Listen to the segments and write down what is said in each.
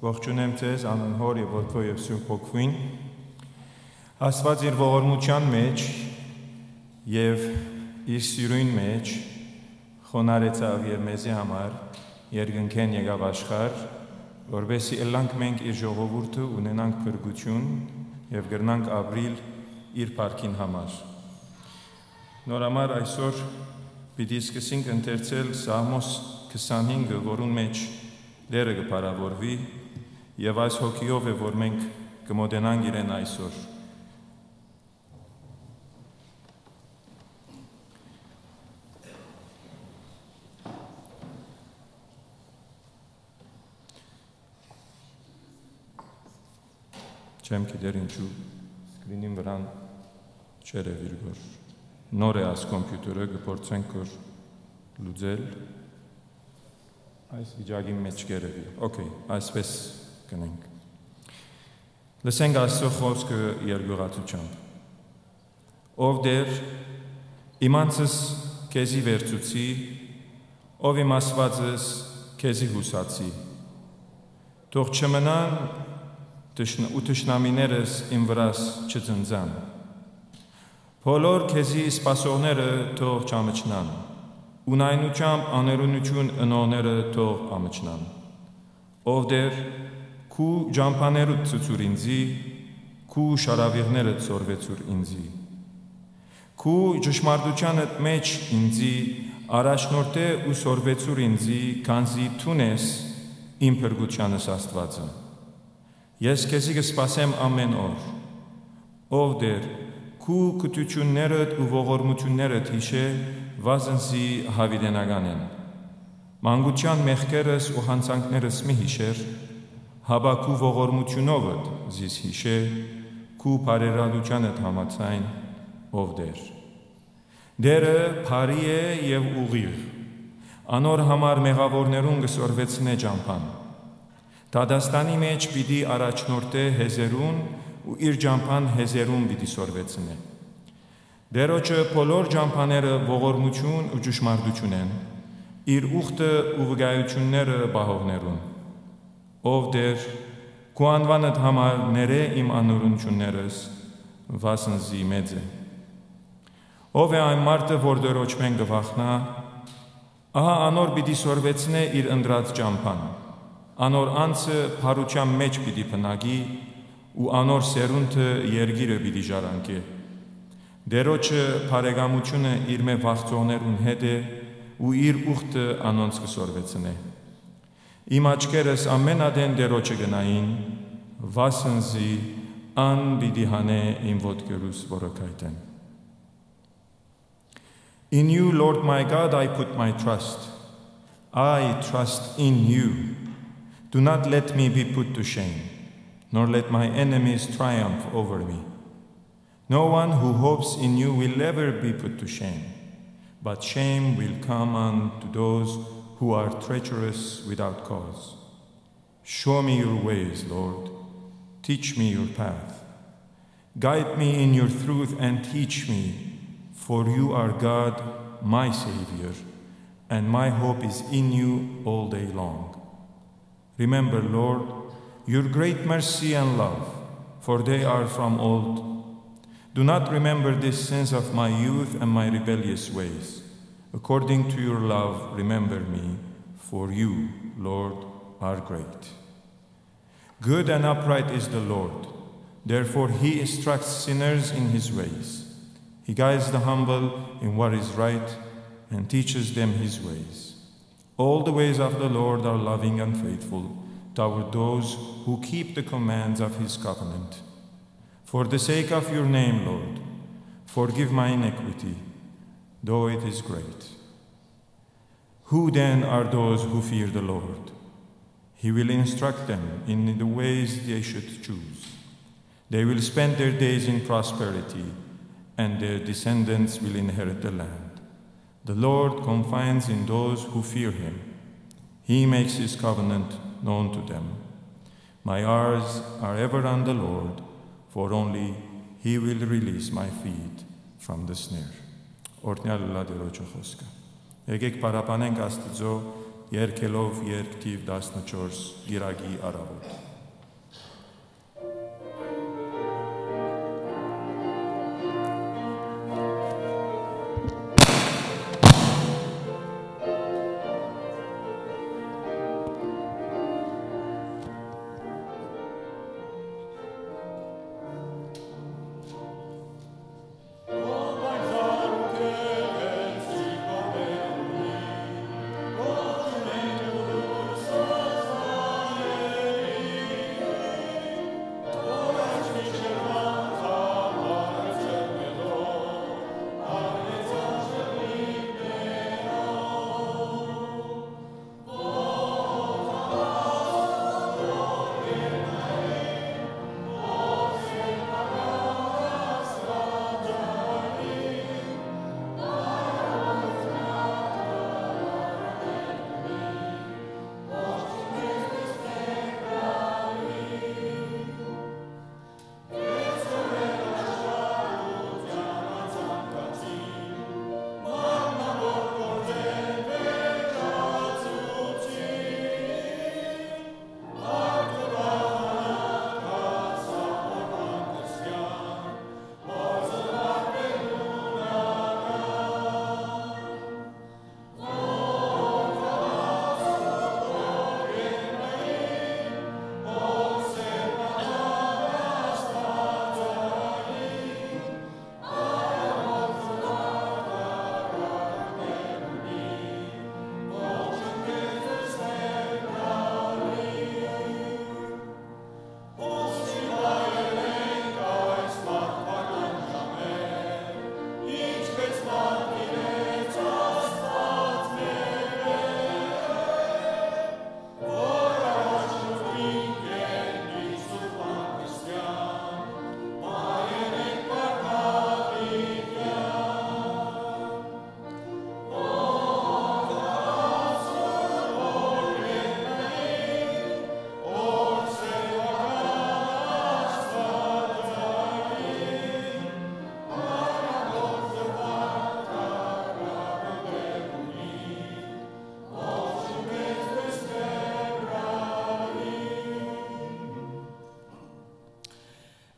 Ողջունեմ ձեզ անհոր եւ որդու եւ Սուրբ Հոգին։ Աստված իր ողորմության մեջ եւ իր սիրուն մեջ խոնարհեցավ եւ մեզի համար երկնքեն եկավ աշխարհ, որովհետեւ ելանք մենք իր ժողովուրդը ունենանք փրկություն եւ գրնանք ապրիլ իր փառքին համար։ Նորամար այսօր պիտի սկսենք ընթերցել Սաղմոս 25-ը, որուն մեջ դերը կփարավորվի եւ այս հոգիով է, որ մենք կմոտենանք իրեն այսօր։ Չեմ գիտեր ինչու սկրինին վրան չեր է վիրգոր։ Նոր է այս կոմպյուտերը կփորձենք որ լուծել։ Այս վիճակի մեջ կերևի։ Okay, այսպես կնենք։ Լսենք Աստծո խոսքը երկյուղացությամբ։ Ով դեր իմանցս քեզի վերցուցի, ով իմ ասվածս քեզի հուսացի։ Թող չմնան ու թշնամիներս իմ վրաս չծնծան։ Բոլոր քեզի սպասողները թող չամչնան։ Ունայնությամբ աներունություն ընողները թող ամչնան։ Ով դեր քու ջամփաներուդ ցուցուր ինձի, քու շարավիղներդ ծորվեցուր ինձի։ Քու ճշմարտությանդ մեջ ինձի առաջնորդե ու սորվեցուր ինձի, քանզի թունես իմ փրկությանս Աստվածը։ Ես քեզի կսպասեմ ամեն օր։ Ով դեր քու կտություններդ ու ողորմություններդ հիշե վազնսի հավիդենական են։ Մանկության մեղքերս ու հանցանքներս մի հիշեր, հաբակու ողորմությունովդ զիս հիշե, քու բարերարությանդ համաձայն, ով դեր։ Դերը բարի է եւ ուղիղ, անոր համար մեղավորներուն կսորվեցնե ջամփան։ Դադաստանի մեջ պիտի առաջնորդե հեզերուն ու իր ջամփան հեզերուն պիտի սորվեցնե։ Դերոջը բոլոր ջամփաները ողորմություն ու ճշմարտություն են, իր ուխտը ու վկայությունները բահողներուն։ Ով դեր քու անվանդ համար ներե իմ անօրություններս, վասնզի մեծ է։ Ով է այն մարդը, որ դերոջ մեն գվախնա, ահա անոր պիտի սորվեցնե իր ընտրած ջամփան, անոր անձը փարության մեջ պիտի փնագի ու անոր սերունդը երգիրը պիտի ժառանգե։ Դերոջը բարեկամությունը իր մե վախծողներուն հետ է ու իր ուխտը անոնց կսորվեցնե։ Իմ աչքերս ամենադեն դերոջը գնային, վասնզի ան պիտի հանե իմ ոտքերուս որոքայտեն։ In you, Lord my God, I put my trust. I trust in you. Do not let me be put to shame, nor let my enemies triumph over me. No one who hopes in you will ever be put to shame, but shame will come unto those who are treacherous without cause. Show me your ways, Lord. Teach me your path. Guide me in your truth and teach me, for you are God, my Savior, and my hope is in you all day long. Remember, Lord, your great mercy and love, for they are from old. Do not remember the sins of my youth and my rebellious ways. According to your love, remember me, for you, Lord, are great. Good and upright is the Lord. Therefore he instructs sinners in his ways. He guides the humble in what is right and teaches them his ways. All the ways of the Lord are loving and faithful toward those who keep the commands of his covenant. For the sake of your name, Lord, forgive my iniquity, though it is great. Who then are those who fear the Lord? He will instruct them in the ways they should choose. They will spend their days in prosperity, and their descendants will inherit the land. The Lord confides in those who fear him. He makes his covenant known to them. My eyes are ever on the Lord, for only he will release my feet from the snare. Օրհնյալ լա Տերոջը խոսքը։ Եկեք պարապանենք Աստծո երգելով երգ թիվ 14 գիրագի առավոտ։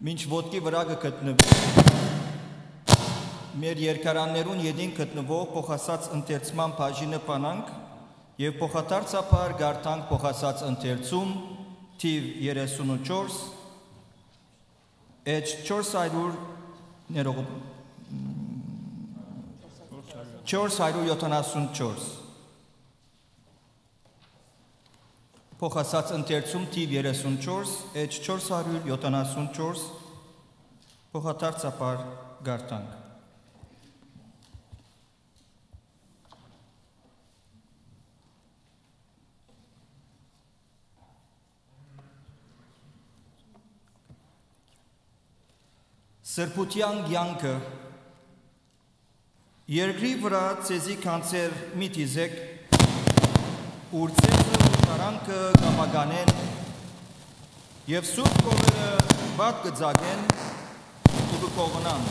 Մինչ ոտքի վրա կգտնվի մեր երկարաններուն յետին գտնվող փոխասած ընթերցման բաժինը բանանք եւ փոխադարձաբար գարտանք փոխասած ընթերցում թիվ 34 H 474 Փոխասած ընթերցում թիվ 34 H 474 փոխադարձաբար գարտանք Սրբության կյանքը երկրի վրա ցեզի կանցեր մի դիզեք ուր ցեզը շարանքը կամականեն եւ սուրբ կողերը բաց կձագեն ու կողնան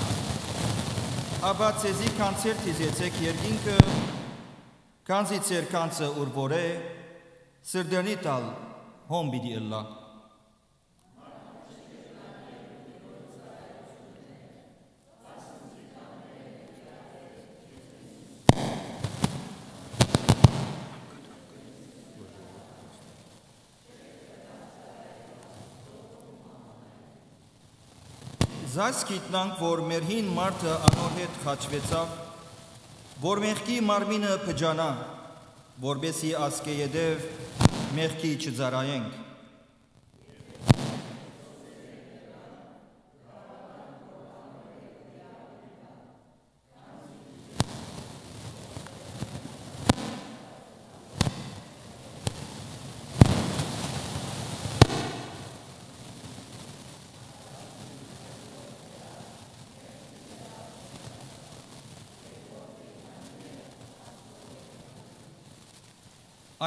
ապա ցեզի կանցեր դիզեցեք երկինքը կանցի ցեր կանցը ուր որե սրդենի տալ հոմբիդի ըլլա Զայս գիտնանք, որ մեր հին մարդը անոր հետ խաչվեցավ, որ մեղքի մարմինը փջանա, որբեսի ասկե յետև մեղքի չծարայենք։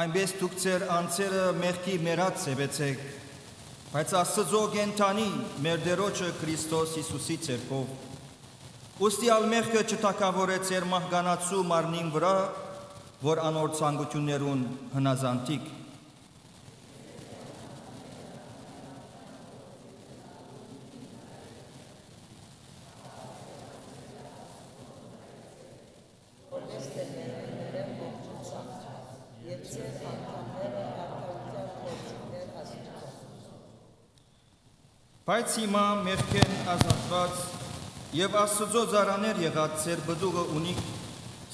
Այնպես դուք ձեր անձերը մեղքի մերած սևեցեք, բայց Աստծո կենդանի մեր Տերոջը Քրիստոս Հիսուսի ցերկով, ուստի ալ մեղքը չթակավորեց ձեր մահկանացու մարմնին վրա որ անոր ցանկություններուն հնազանդիկ։ Բայց հիմա մեղքեն ազատված եւ Աստծո ծառաներ եղած ծեր բդուղը ունիք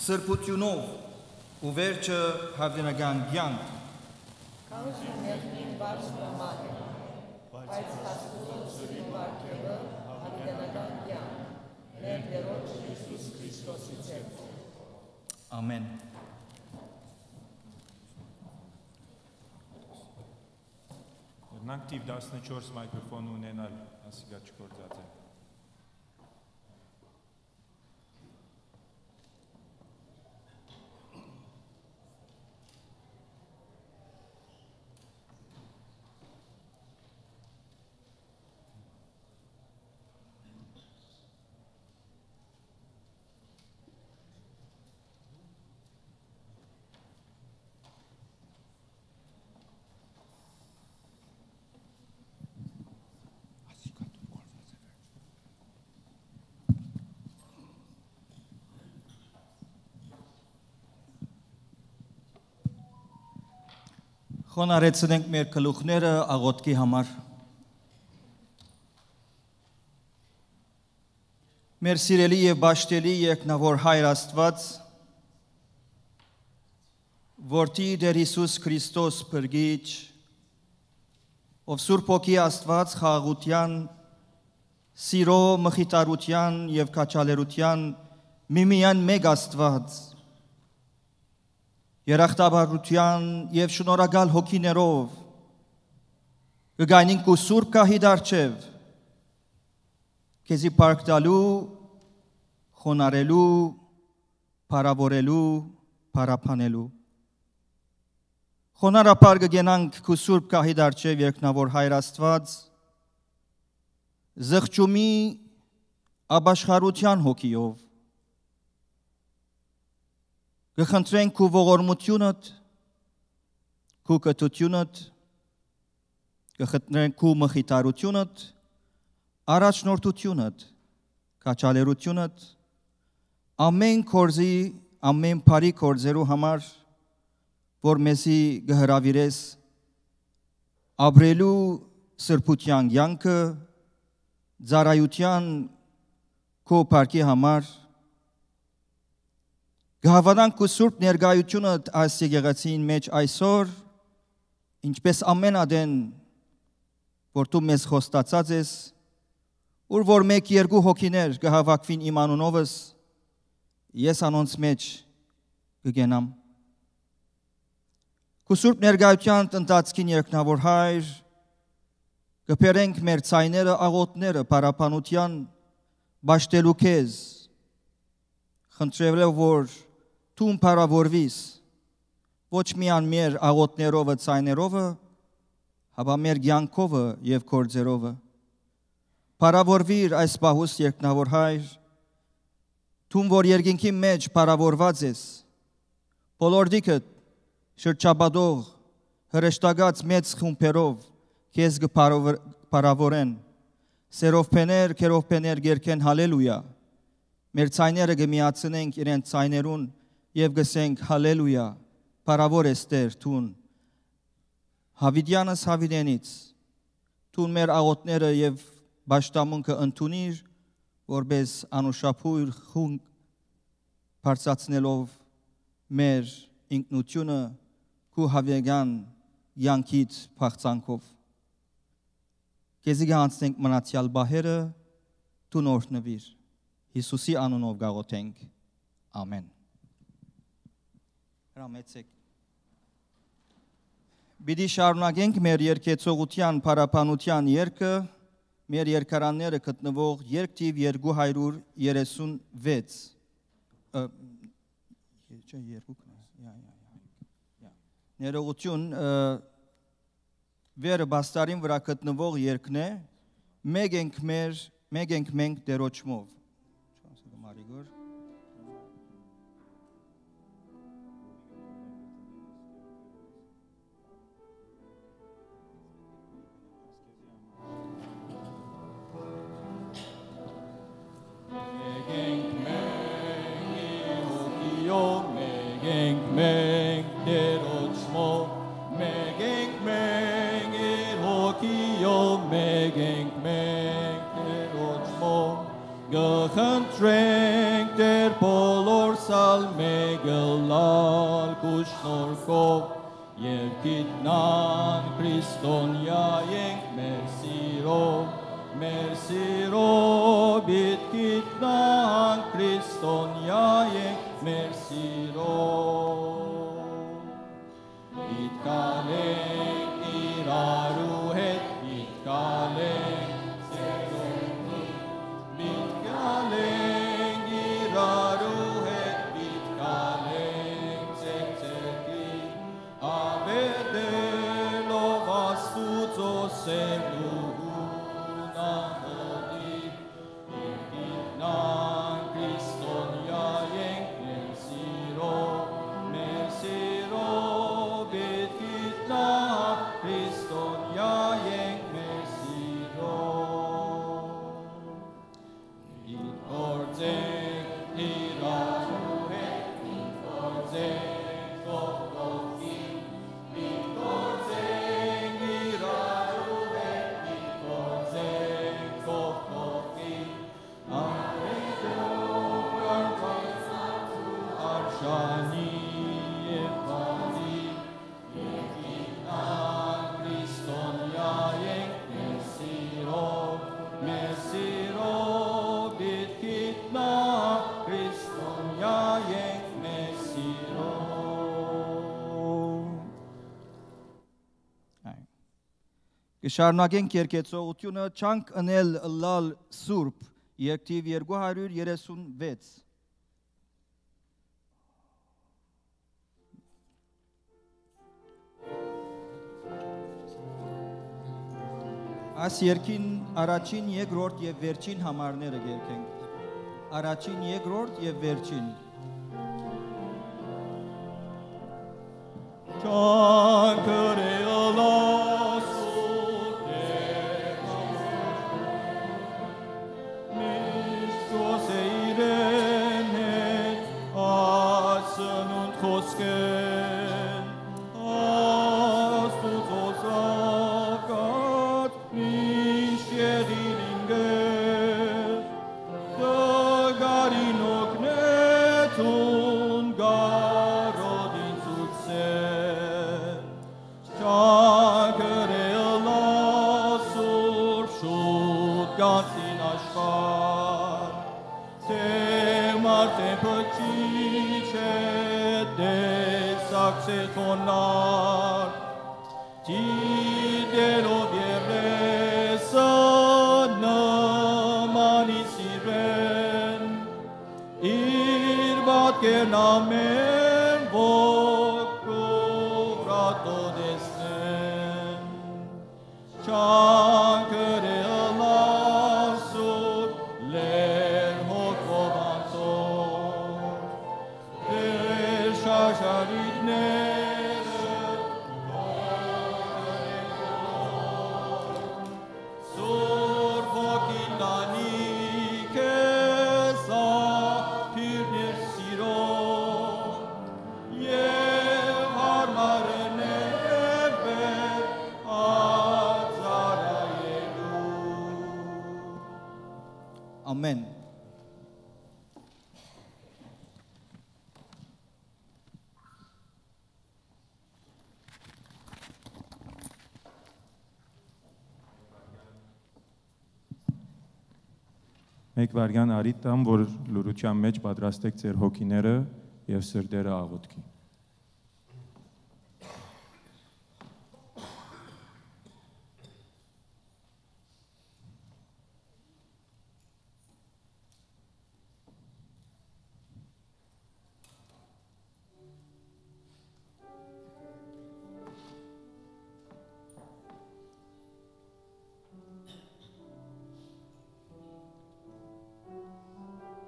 սրբությունով ու վերջը հավիտենական կյանք։ Ամեն։ Նրանք տիվ 14 մայկրոֆոն ունենալ, ասիկա չկործած է։ Խոնարեցնենք մեր գլուխները աղոթքի համար։ Մեր սիրելի եւ բաշտելի երկնավոր Հայր Աստված, որդի Տեր Հիսուս Քրիստոս Փրկիչ, ով Սուրբ Հոգի Աստված խաղաղության, սիրո, մխիթարության եւ քաջալերության միմիան մեկ Աստված, երախտաբարության եւ շնորհակալ հոգիներով կգայնենք ու Սուրբ Գահի դարչև քեզի փառք տալու, խոնարելու, փառավորելու, փառապանելու։ Խոնարհապար կգենանք քու Սուրբ Գահի դարչև երկնավոր Հայր Աստված, զղջումի աբաշխարության հոգիով կխնդրենք քու ողորմությունդ, քու կտությունդ, կխնդրենք քու մխիթարությունդ, առաջնորդությունդ, քաջալերությունդ, ամեն կորզի, ամեն բարի կորձերու համար, որ մեզի կհրավիրես ապրելու սրբության կյանքը, ծառայության քո փառքի համար, կհավանանք քո սուրբ ներկայությունը այս եկեղեցին մեջ այսօր, ինչպես ամեն ադեն, որ դու մեզ խոստացած ես, որ մեկ երկու հոգիներ կհավաքվին իմ անունովս, ես անոնց մեջ կգենամ։ Քո սուրբ ներկայության ընթացքին երկնավոր Հայր, կփերենք մեր ցայները, աղոթները, փառապանության բաշտելու քեզ, խնդրելով որ դու փառավորվիս ոչ միայն մեր աղոթներով, ցայներով, հապա մեր կյանքով եւ գործերով։ Փառավորվիր այս պահուս երկնավոր Հայր, դու որ երկինքի մեջ փառավորված ես, բոլոր դիքդ շրջապատող հրեշտակած մեծ խումբերով քեզ կփառավորեն, սերովփեներ, քերովփեներ գերքեն հալելույա, մեր ցայները կմիացնենք իրենց ցայներուն եւ գսենք հալելույա, փառավոր ես Տեր տուն, Հավիդյանս Հավիդենից, տուն մեր աղոթները եւ բաշտամունքը ընդունիր, որպես անուշափույր խունկ բարձրացնելով մեր ինքնությունը քու հավերգան յանքից փախցանքով։ Քեզի գանցնենք մնացյալ բահերը, դու նորհնվիր։ Հիսուսի անունով գաղոթենք։ Ամեն։ Հրամեցեք։ Բիդի շարունակենք մեր երկեցողության փառապանության երգը, մեր երկարանները գտնվող երգ թիվ 236 ներողություն վերը բաստարին վրա գտնվող երգն է, մեկ ենք մենք դերոճմով։ Megենք meg, Hokio, megենք meg, Rochmo, Gehentrenk der Polorsal, Megelal, Kushnorko, Yevkitnan, Christon, Jajenk, Mersiro, Mersiro, Bitkitnan, Christon, Jajenk, Mersiro. Itkalek iraruhet, itkalek seroni, itkalek iraruhet, itkalek seroni, avedelo vastuzo seruna hodit, itnan Christon jajenk mersiro, mersiro. Christon jajenk mersiro. In orzek iraruhet, in orzek kokokin, in orzek iraruhet, in orzek kokokin. Amredo karvasatu arshani evadi. Christon jajenk mersiro, mersiro bitkitna, Christon jajenk mersiro. Կշարունակենք երկեցողությունը չանք ընել լալ սուրբ երկթիվ 236 Այս երկին առաջին, երկրորդ եւ վերջին համարները երկենք։ Առաջին, երկրորդ եւ վերջին։ Amen. Մեկ վարյան արիտ տամ, որ լուրության մեջ պատրաստեք ձեր հոգիները և սրտերը աղոթքի։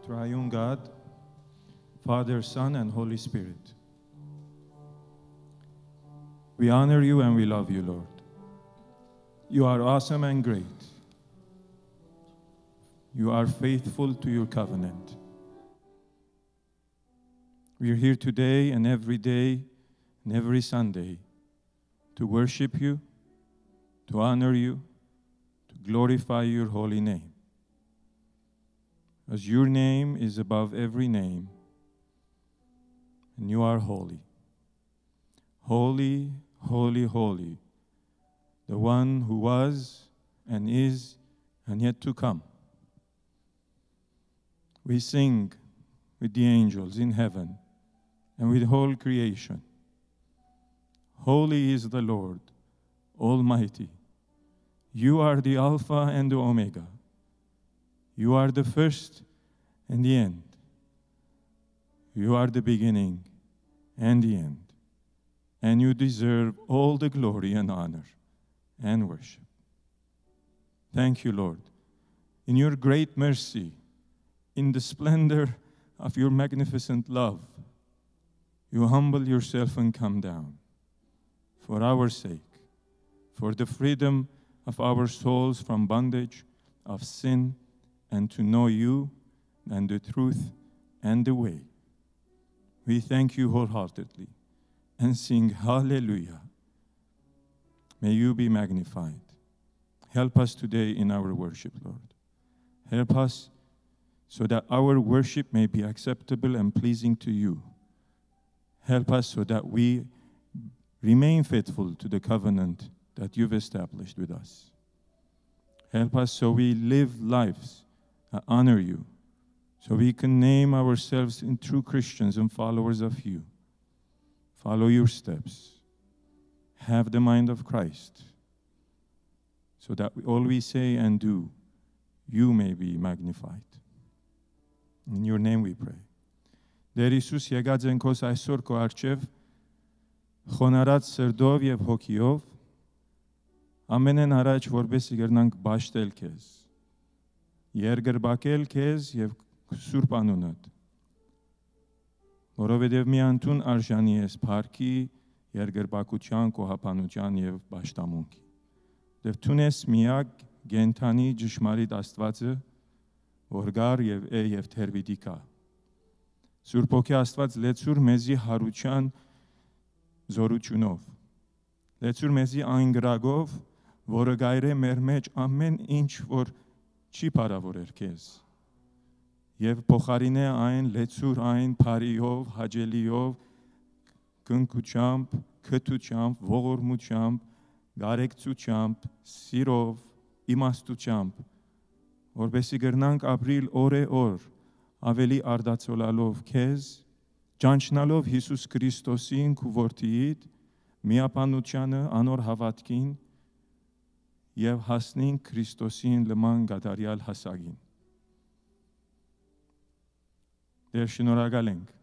Triune God, Father, Son, and Holy Spirit. We honor you and we love you, Lord. You are awesome and great. You are faithful to your covenant. We are here today and every day and every Sunday to worship you, to honor you, to glorify your holy name. As your name is above every name, and you are holy. Holy, holy, holy, the one who was and is and yet to come. We sing with the angels in heaven and with whole creation. Holy is the Lord, Almighty. You are the Alpha and the Omega. You are the first and the end. You are the beginning and the end. And you deserve all the glory and honor and worship. Thank you, Lord. In your great mercy, in the splendor of your magnificent love, you humble yourself and come down for our sake, for the freedom of our souls from bondage of sin, and to know you and the truth and the way. We thank you wholeheartedly and sing hallelujah. May you be magnified. Help us today in our worship, Lord. Help us so that our worship may be acceptable and pleasing to you. Help us so that we remain faithful to the covenant that you've established with us. Help us so we live lives that honor you, so we can name ourselves in true Christians and followers of you. Follow your steps. Have the mind of Christ, so that all we say and do, you may be magnified. In your name we pray. Տեր Հիսուս, եկած ենք քո այսօր քո առջև, խոնարհած սրտով եւ հոգիով, ամենեն առաջ որպեսզի գտնանք բաշտել քեզ, երգրբակել քեզ եւ Սուրբ անունդ, որովհետեւ միանտուն արժանի ես փառքի, երգրբակության, կոհապանության եւ բաշտամունքի։ Դեռ տունես միակ գենթանի ճշմարիտ Աստվածը, որ գար եւ է եւ թերվիդի կա։ Սուրբ ոգի Աստված լեցուր մեզի հարության զորությունով, լեցուր մեզի այն գրագով, որը գայր է մեր մեջ ամեն ինչ, որ չի բարավորեր քեզ, եւ փոխարինե այն լեցուր այն բարիով, հաճելիով, կնկուչամբ, քթուչամբ, ողորմությամբ, գարեկցությամբ, սիրով, իմաստությամբ, որպեսզի գրնանք ապրիլ օր ավելի արդացոլալով քեզ, ճանչնալով Հիսուս Քրիստոսին քու որդիիդ, միապանությանը, անոր հավատքին եւ հասնենք Քրիստոսին լման գադարյալ հասակին։ Դեր շնորհակալ ենք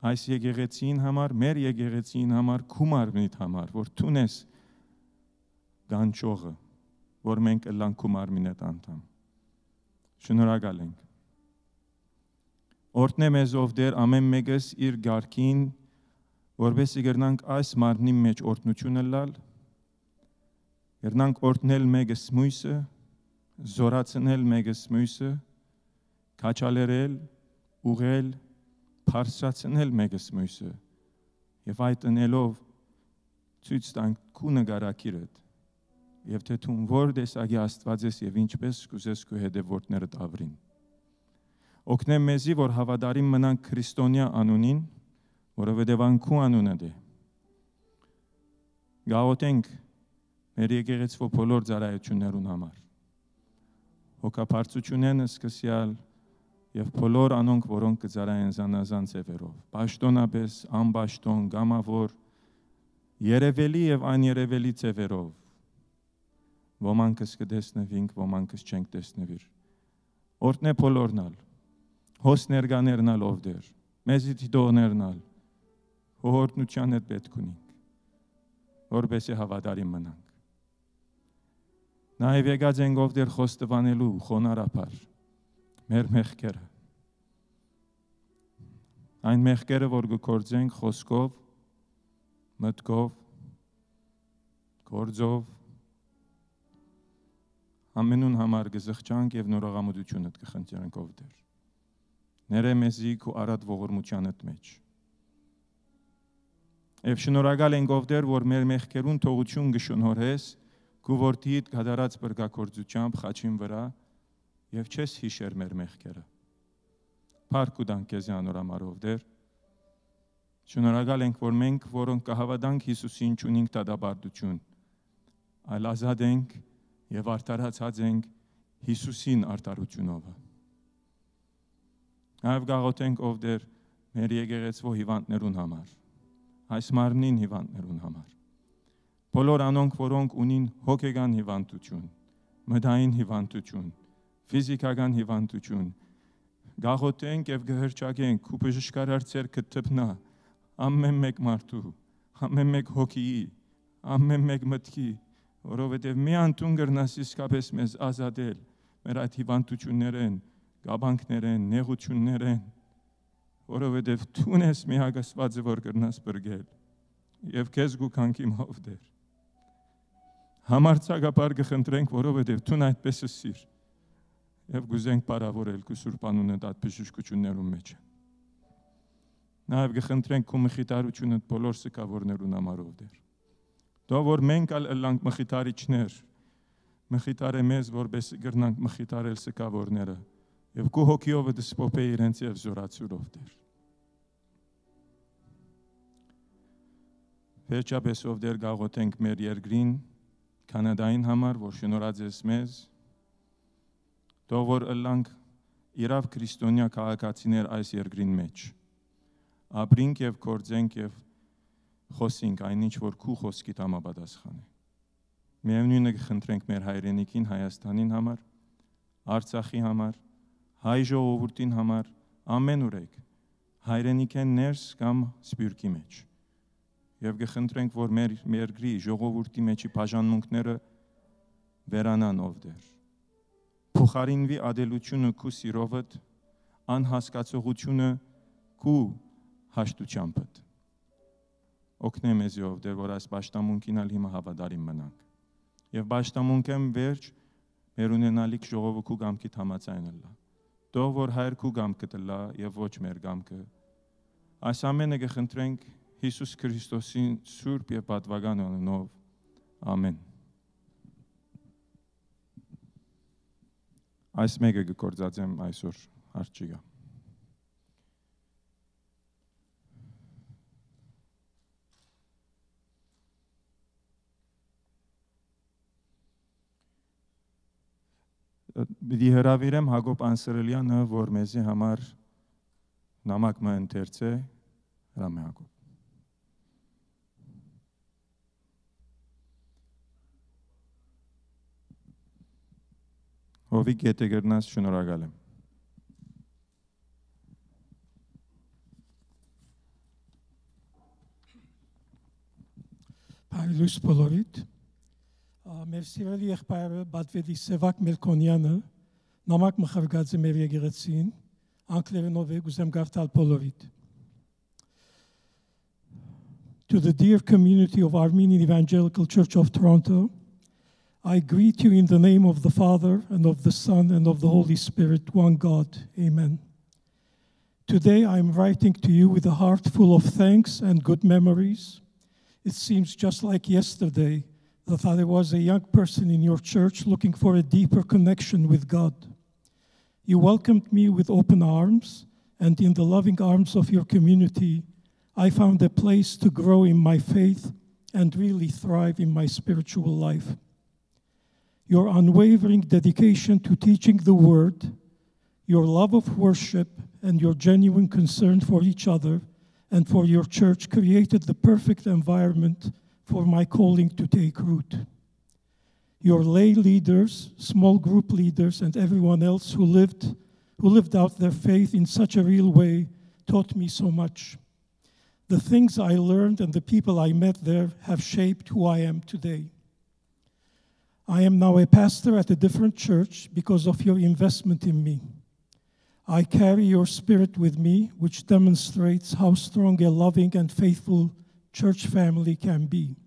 այս եկեղեցին համար, մեր եկեղեցին համար, քու մարմնիդ համար, որ տունես գանչողը, որ մենք ըլլանք քու մարմինդ անդամ։ Շնորհակալ ենք։ Օրհնե մեզ ով դեր ամեն մեկս իր գարքին, որովհետեւ գտնանք այս մարմնի մեջ օրհնությունը լալ, գտնանք օրհնել մեկս մույսը, զորացնել մեկս մույսը, քաչալերել, ուղել, բարձրացնել մեկս մույսը, եւ այդ ընելով ցույց տանք քու նկարակիրդ, եւ թե դու որ տեսակի Աստված ես եւ ինչպես կուզես քու հետևորդներդ ապրին։ Օգնեմ մեզի, որ հավատարիմ մնանք քրիստոնյա անունին, որովհետև անքու անունը դե։ Գաղութենք մեր եկեղեցվո բոլոր ծառայություններուն համար։ Հոգապարծությունեն սկսյալ եւ բոլոր անոնք, որոնք կծառայեն զանազան ձևերով։ Պաշտոնապես, անպաշտոն, գամավոր, երևելի եւ աներևելի ձևերով։ Ոմանքս կտեսնվինք, ոմանքս չենք տեսնվիր։ Օրհնե բոլորնալ, հոս ներկաներնալ ով դեր, մեզի դիտողներնալ, հորդնության հետ պետք ունենք, որպեսզի հավատարիմ մնանք։ Նաեւ եկած ենք ով դեր խոստովանելու խոնարհապար մեր մեղքերը։ Այն մեղքերը, որ գործենք խոսքով, մտքով, գործով, ամենուն համար կզղջանք եւ նորողամտությունդ կխնդրենք ով դեր։ Ները մեզի քու արդ ողորմությանդ մեջ։ Եվ շնորհակալ ենք ով դեր, որ մեր մեղքերուն թողություն գշնորհես, քու որդիդ գադարած բրգակորձությամբ խաչին վրա եւ չես հիշեր մեր մեղքերը։ Փառք ու դանք քեզ անորամարով դեր։ Շնորհակալ ենք, որ մենք, որոնք կհավատանք Հիսուսին, ունենք դադարություն, այլ ազատ ենք եւ արդարացած ենք Հիսուսին արդարությունով։ Այլ գաղութենք ով դեր մեր եկեղեցվո հիվանդներուն համար, այս մարմնին հիվանդներուն համար։ Բոլոր անոնք, որոնք ունին հոգեկան հիվանդություն, մտային հիվանդություն, ֆիզիկական հիվանդություն, գաղութենք եւ գհրճագենք ու բժշկարար ցերկը թփնա ամեն մեկ մարդու, ամեն մեկ հոգիի, ամեն մեկ մտքի, որովհետեւ մի անտուն գրնաս իսկապես մեզ ազատել մեր այդ հիվանդություններեն, գաբանքներեն, նեղություններեն, որովհետև դու ես միակ Աստվածը, որ կրնաս բրգել, եւ քեզ գուքանքի մով դեր։ Համարձակաբար կխնդրենք, որովհետև դու այդպես ես սիր, եւ գուզենք բարավորել քու Սուրբ անունը այդ բժշկություններում մեջ։ Նաեւ կխնդրենք քու մխիթարությունը բոլոր սկավորներուն համարով դեր։ Դա որ մենք ալանք մխիթարիչներ, մխիթարե մեզ, որպես կրնանք մխիթարել սկավորները։ Եվ քու հոգիով դսպոպե իրենց եւ զորացուրով դեր։ Վերջապես ով դեր գաղութենք մեր երկրին, Կանադային համար, որ շնորհած մեզ, դո որ ըլանք իրավ քրիստոնյա քաղաքացիներ այս երկրին մեջ։ Ապրինք եւ կործենք եւ խոսենք այնինչ որ քու խոսքիդ համապատասխան է։ Միևնույնը կխնդրենք մեր հայրենիքին Հայաստանին համար, Արցախի համար, հայ ժողովրդին համար, ամեն ուրեք, հայրենիքեն ներս կամ սպյուրքի մեջ։ Եվ կխնդրենք, որ մեր երկրի ժողովրդի մեջի բաժանմունքները վերանան ով դեր։ Փոխարինվի ադելությունը քու սիրովդ, անհասկացողությունը քու հաշտությամբ։ Օգնե մեզ ով դեր, որ այս պաշտամունքին ալ հիմա հավատարիմ մնանք։ Եվ պաշտամունքեմ վերջ մեր ունենալիք ժողովը քու գամքիդ համաձայնել լա։ Դող որ հայր քու գամքը տլա եւ ոչ մեր գամքը։ Այս ամենը կխնդրենք Հիսուս Քրիստոսին սուրբ եւ պատվական անունով։ Ամեն։ Այս մեկը կգործածեմ այսօր արջիգա։ Բիդի հրավիրեմ Հակոբ Անսրելյանը, որ մեզի համար նամակ մը ընթերցե, հրամե Հակոբ։ Հովիկ եթե գրնաս շնորհակալ եմ։ Բարելույս բոլորիդ։ Մեր սիրելի եղբայրը Բադվեդի Սևակ Մելքոնյանը նամակ մխրգած է մեր եկեղեցին, անգլերենով է գուզեմ գարտալ բոլորիդ։ To the dear community of Armenian Evangelical Church of Toronto, I greet you in the name of the Father and of the Son and of the Holy Spirit, one God. Amen. Today I am writing to you with a heart full of thanks and good memories. It seems just like yesterday that I was a young person in your church looking for a deeper connection with God. You welcomed me with open arms, and in the loving arms of your community, I found a place to grow in my faith and really thrive in my spiritual life. Your unwavering dedication to teaching the Word, your love of worship, and your genuine concern for each other and for your church created the perfect environment for my calling to take root. Your lay leaders, small group leaders, and everyone else who lived out their faith in such a real way taught me so much. The things I learned and the people I met there have shaped who I am today. I am now a pastor at a different church because of your investment in me. I carry your spirit with me, which demonstrates how strong a loving and faithful church family can be.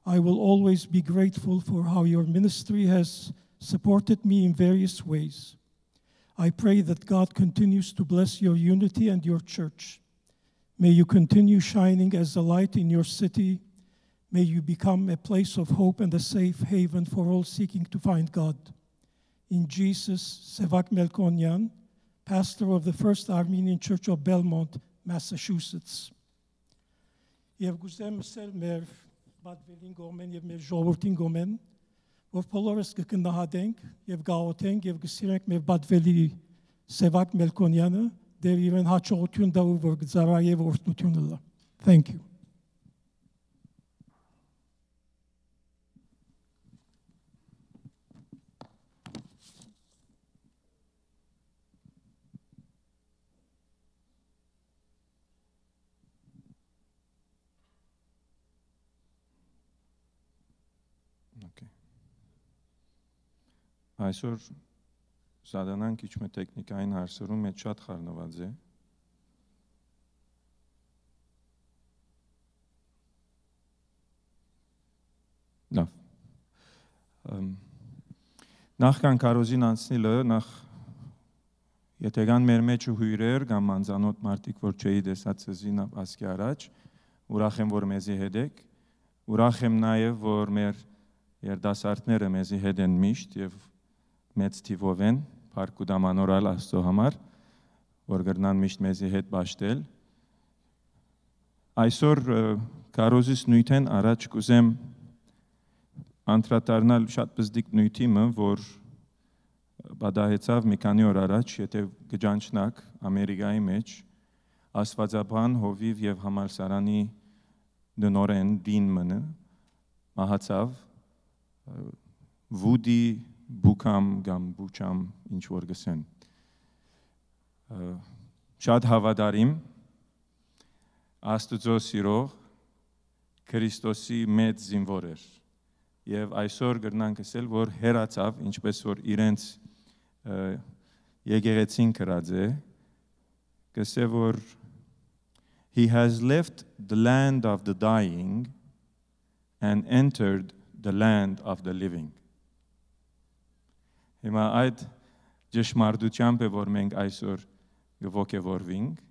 I will always be grateful for how your ministry has supported me in various ways. I pray that God continues to bless your unity and your church. May you continue shining as a light in your city. May you become a place of hope and a safe haven for all seeking to find God. In Jesus, Sevak Melkonyan, pastor of the First Armenian Church of Belmont, Massachusetts. Եվ գուզեմ սեր մեր բադվելին գոմեն եւ մեր ժողովրդին գոմեն, որ բոլորս կգնահատենք եւ գաղութենք եւ կսիրենք մեր բադվելի Sevak Melkonyանը, դեր իրեն հաջողություն տա որ գծարայ եւ օրհնությունը լա. Thank you. Այսօր Սադանան քիչ մը տեխնիկային հարցերում է շատ խառնված է։ Լավ։ Նախքան կարոզին անցնելը, նախ եթե կան մեր մեջ հյուրեր կամ անծանոթ մարդիկ, որ չէի տեսած զին ասկի առաջ, ուրախ եմ, որ մեզի հետ եք, ուրախ եմ նաև, որ մեր երդասարտները մեզի հետ են միշտ եւ մեծ թիվով են, փառք ու դամանորալ Աստծո համար, որ գրնան միշտ մեզի հետ բաշտել։ Այսօր կարոզից նույթեն առաջ կուզեմ անդրադառնալ շատ բզդիկ նույթիմը, որ բադահեցավ մի քանի օր առաջ, եթե գճանչնակ Ամերիկայի մեջ, Աստվածաբան Հովիվ եւ Համալսարանի դնորեն դինմանը մահացավ Վուդի Բուկամ կամ Բուչամ ինչ որ գսեն շատ հավատարիմ Աստծո սիրող Քրիստոսի մեծ զինվոր էր եւ այսօր գրնանք ասել որ հերացավ ինչպես որ իրենց եկեղեցին կրած է գսե որ he has left the land of the dying and entered the land of the living. Հիմա այդ ճշմարտությամբ է որ մենք այսօր գողքեվորվինք,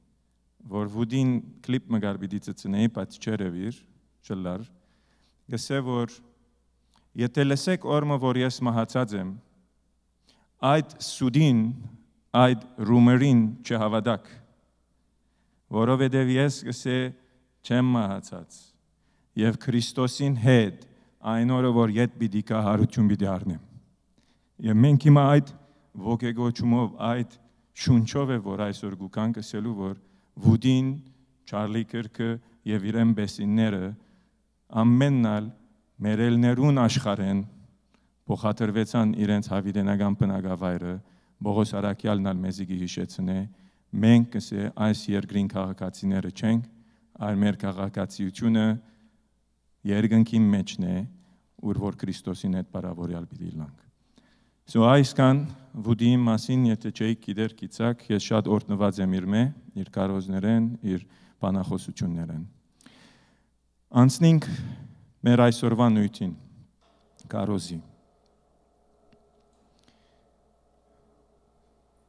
որ վուդին կլիպ մգար պիտի ծծնեի, բայց չերևիր, չլար, գսե որ եթե լսեք օրը որ ես մահացած եմ, այդ սուդին, այդ ռումերին չհավատաք, որովհետև ես գսե չեմ մահացած եւ Քրիստոսին հետ այն օրը որ ետ պիտի կա հարություն պիտի առնեմ։ Եվ մենք հիմա այդ ոգեգոճումով, այդ շունչով է, որ այսօր գուքանք ասելու, որ վուդին, Չարլի Կիրքը և իրեն բեսինները ամեննալ մերելներուն աշխարեն փոխադրվեցան իրենց հավիտենական բնակավայրը, Բողոս Արաքյալն ալ մեզի հիշեցնե, մենք կսե այս երկրին քաղաքացիները չենք, այլ մեր քաղաքացիությունը երկնքի մեջն է, ուր որ Քրիստոսին հետ բարավորյալ պիտի լանք։ So այսքան վուդիի մասին, եթե չէի գիտեր գիծակ, ես շատ օրհնված եմ իր մե, իր կարոզներեն, իր բանախոսություններեն։ Անցնենք մեր այսօրվա նույթին, կարոզի։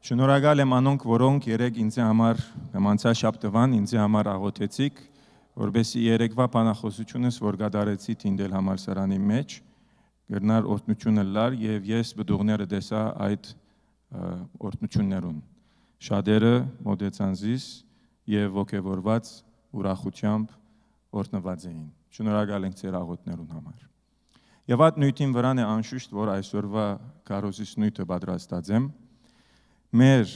Շնորհակալ եմ անոնք, որոնք երեք ինձ համար կամ անցյալ շաբթվան ինձ համար աղոթեցիք, որովհետեւ երեկվա բանախոսությունս, որ գդարեցի Թինդել համալսարանի մեջ, գրնար օրհնությունը լար եւ ես բդուղները տեսա այդ օրհնություններուն։ Շատերը մոդեցան զիս եւ ողջորված ուրախությամբ օրհնված էին։ Շնորհակալ ենք ձեր աղոթներուն համար։ Եվ այդ նույթին վրան է անշուշտ, որ այսօրվա կարոզից նույթը պատրաստած եմ մեր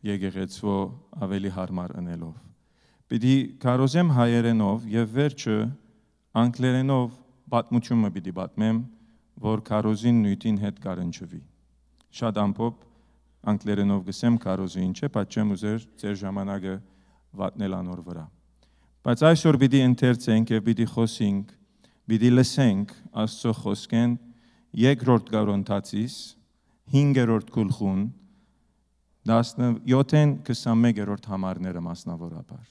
եկեղեցու ավելի հարմար ընելով։ Պիտի կարոզեմ հայերենով եւ վերջը անգլերենով պատմությունը պիտի պատմեմ, որ կարոզին նույթին հետ կարընչվի։ Շատ ամփոփ անգլերենով գսեմ կարոզի ինչ է, բայց չեմ ուզեր ձեր ժամանակը վատնել անոր վրա։ Բայց այսօր պիտի ընթերցենք եւ պիտի խոսենք, պիտի լսենք Աստծո խոսքեն երկրորդ Կորինթացիս 5-րդ գլխուն 17-21-րդ համարները մասնավորաբար։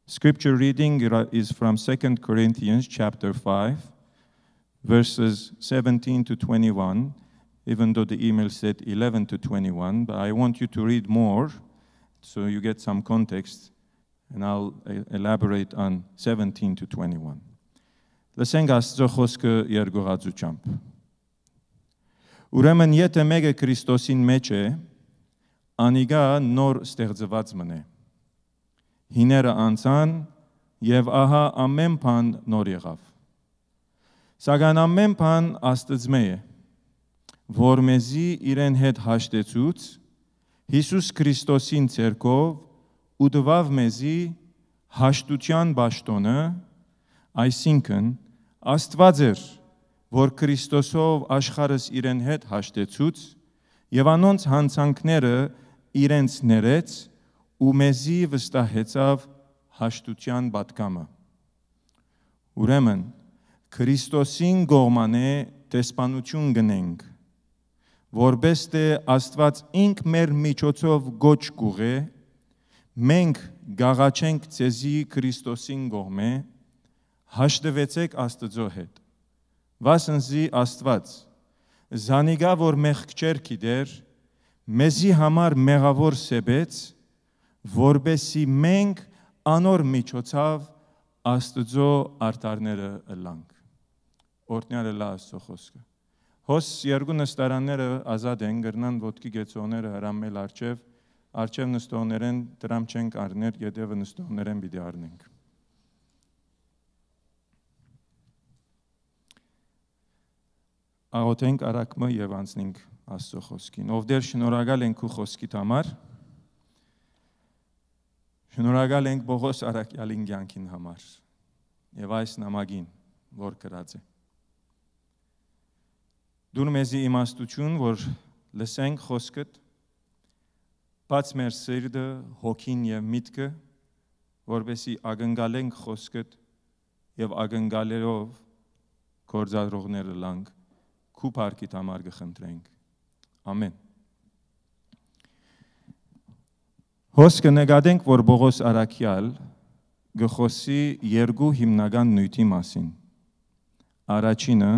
Scripture reading is from 2 Corinthians chapter 5 verses 17 to 21, even though the email said 11 to 21, but I want you to read more so you get some context And I'll elaborate on 17 to 21. Լսենք Աստծո խոսքը երկողացությամբ։ Ուրեմն եթե մեկը Քրիստոսին մեջ է, անիգա նոր ստեղծված մնե։ Հիները անցան եւ ահա ամեն բան նոր եղավ։ Սակայն ամեն բան Աստծմե է, որ մեզի իրեն հետ հաշտեցուց Հիսուս Քրիստոսին ցերկով ու տվավ մեզի հաշտության բաշտոնը, այսինքն Աստված էր, որ Քրիստոսով աշխարհս իրեն հետ հաշտեցուց եւ անոնց հանցանքները իրենց ներեց ու մեզի վստահեցավ հաշտության պատգամը։ Ուրեմն Քրիստոսին գողմանե տեսփանություն գնենք, որպես թե Աստված ինք մեր միջոցով գոչ կուղե, մենք գաղաչենք ցեզի Քրիստոսին գողմե, հաշտվեցեք Աստծո հետ։ Վասնզի Աստված զանիգա որ մեղք չեր գիտեր, մեզի համար մեղավոր սեբեց, որբեսի մենք անոր միջոցով Աստծո արտարները ըլանք։ Օրհնյալ է Աստծո խոսքը։ Հոս երկու նստարանները ազատ են, գրնան ոտքի գեցողները հրամել արջև նստողներեն դրամ չենք առներ, ետևը նստողներեն պիտի առնենք։ Աղոթենք արակմը եւ անցնենք Աստծո խոսքին։ Ով դեր շնորհակալ ենք քու խոսքիդ համար։ Շնորհակալ ենք Պողոս Արաքյալին կյանքին համար եւ այս նամակին, որ գրած է։ Դուր մեզի իմաստություն, որ լսենք խոսքդ, բաց մեր սիրտը, հոգին եւ միտքը, որովհետեւ ակնկալենք խոսքդ եւ ակնկալերով կործադրողները լանք, քու փառքիդ համար կխնդրենք։ Ամեն։ Հոսքը նկատենք, որ Պողոս Արաքյալ գխոսի երկու հիմնական նյութի մասին։ Առաջինը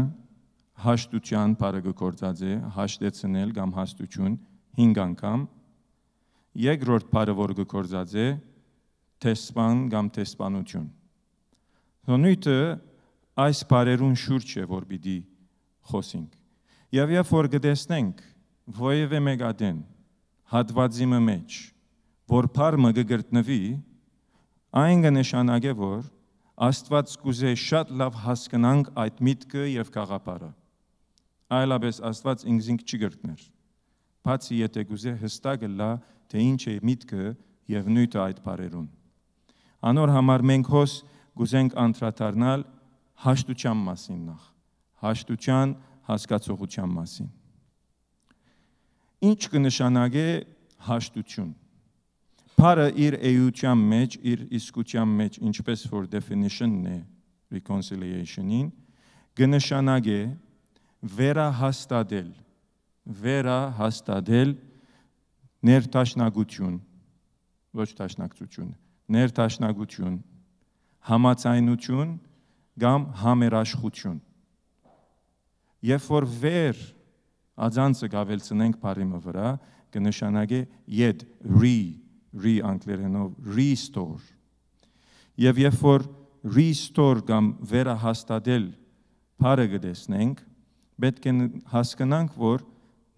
հաշտության բառը գործած է, հաշտեցնել կամ հաստություն 5 անգամ։ Երկրորդ բառը, որ գործած է, տեսփան կամ տեսփանություն։ Նույնը այս բառերուն շուրջ է, որ պիտի խոսենք։ Եվ երբ որ գտեսնենք որևէ մեկ ադեն հատվածի մեջ, որ բառը կգրտնվի, այն կնշանակե, որ Աստված կուզե շատ լավ հասկանանք այդ միտքը եւ գաղափարը։ Այլապես Աստված ինքնին չի գրտներ։ Բացի եթե կուզե հստակ լա, թե ինչ է միտքը եւ նույնը այդ բառերուն։ Անոր համար մենք հոս կուզենք անդրադառնալ հաշտության մասին նախ, հաշտության հասկացողության մասին։ Ինչ կնշանակե հաշտություն։ Բառը իր էության մեջ, իր իսկության մեջ, ինչպես որ definition-ն է reconciliation-ին, կնշանակե վերահաստատել ներդաշնակություն, ոչ դաշնակցություն, ներդաշնակություն, համաձայնություն կամ համերաշխություն։ Երբ որ վեր աջանցը գավելցնենք բառի վրա, կնշանակե yet re անգլերենով restore։ Եվ երբ որ restore կամ վերահաստատել բառը գտեսնենք, պետք է հասկանանք, որ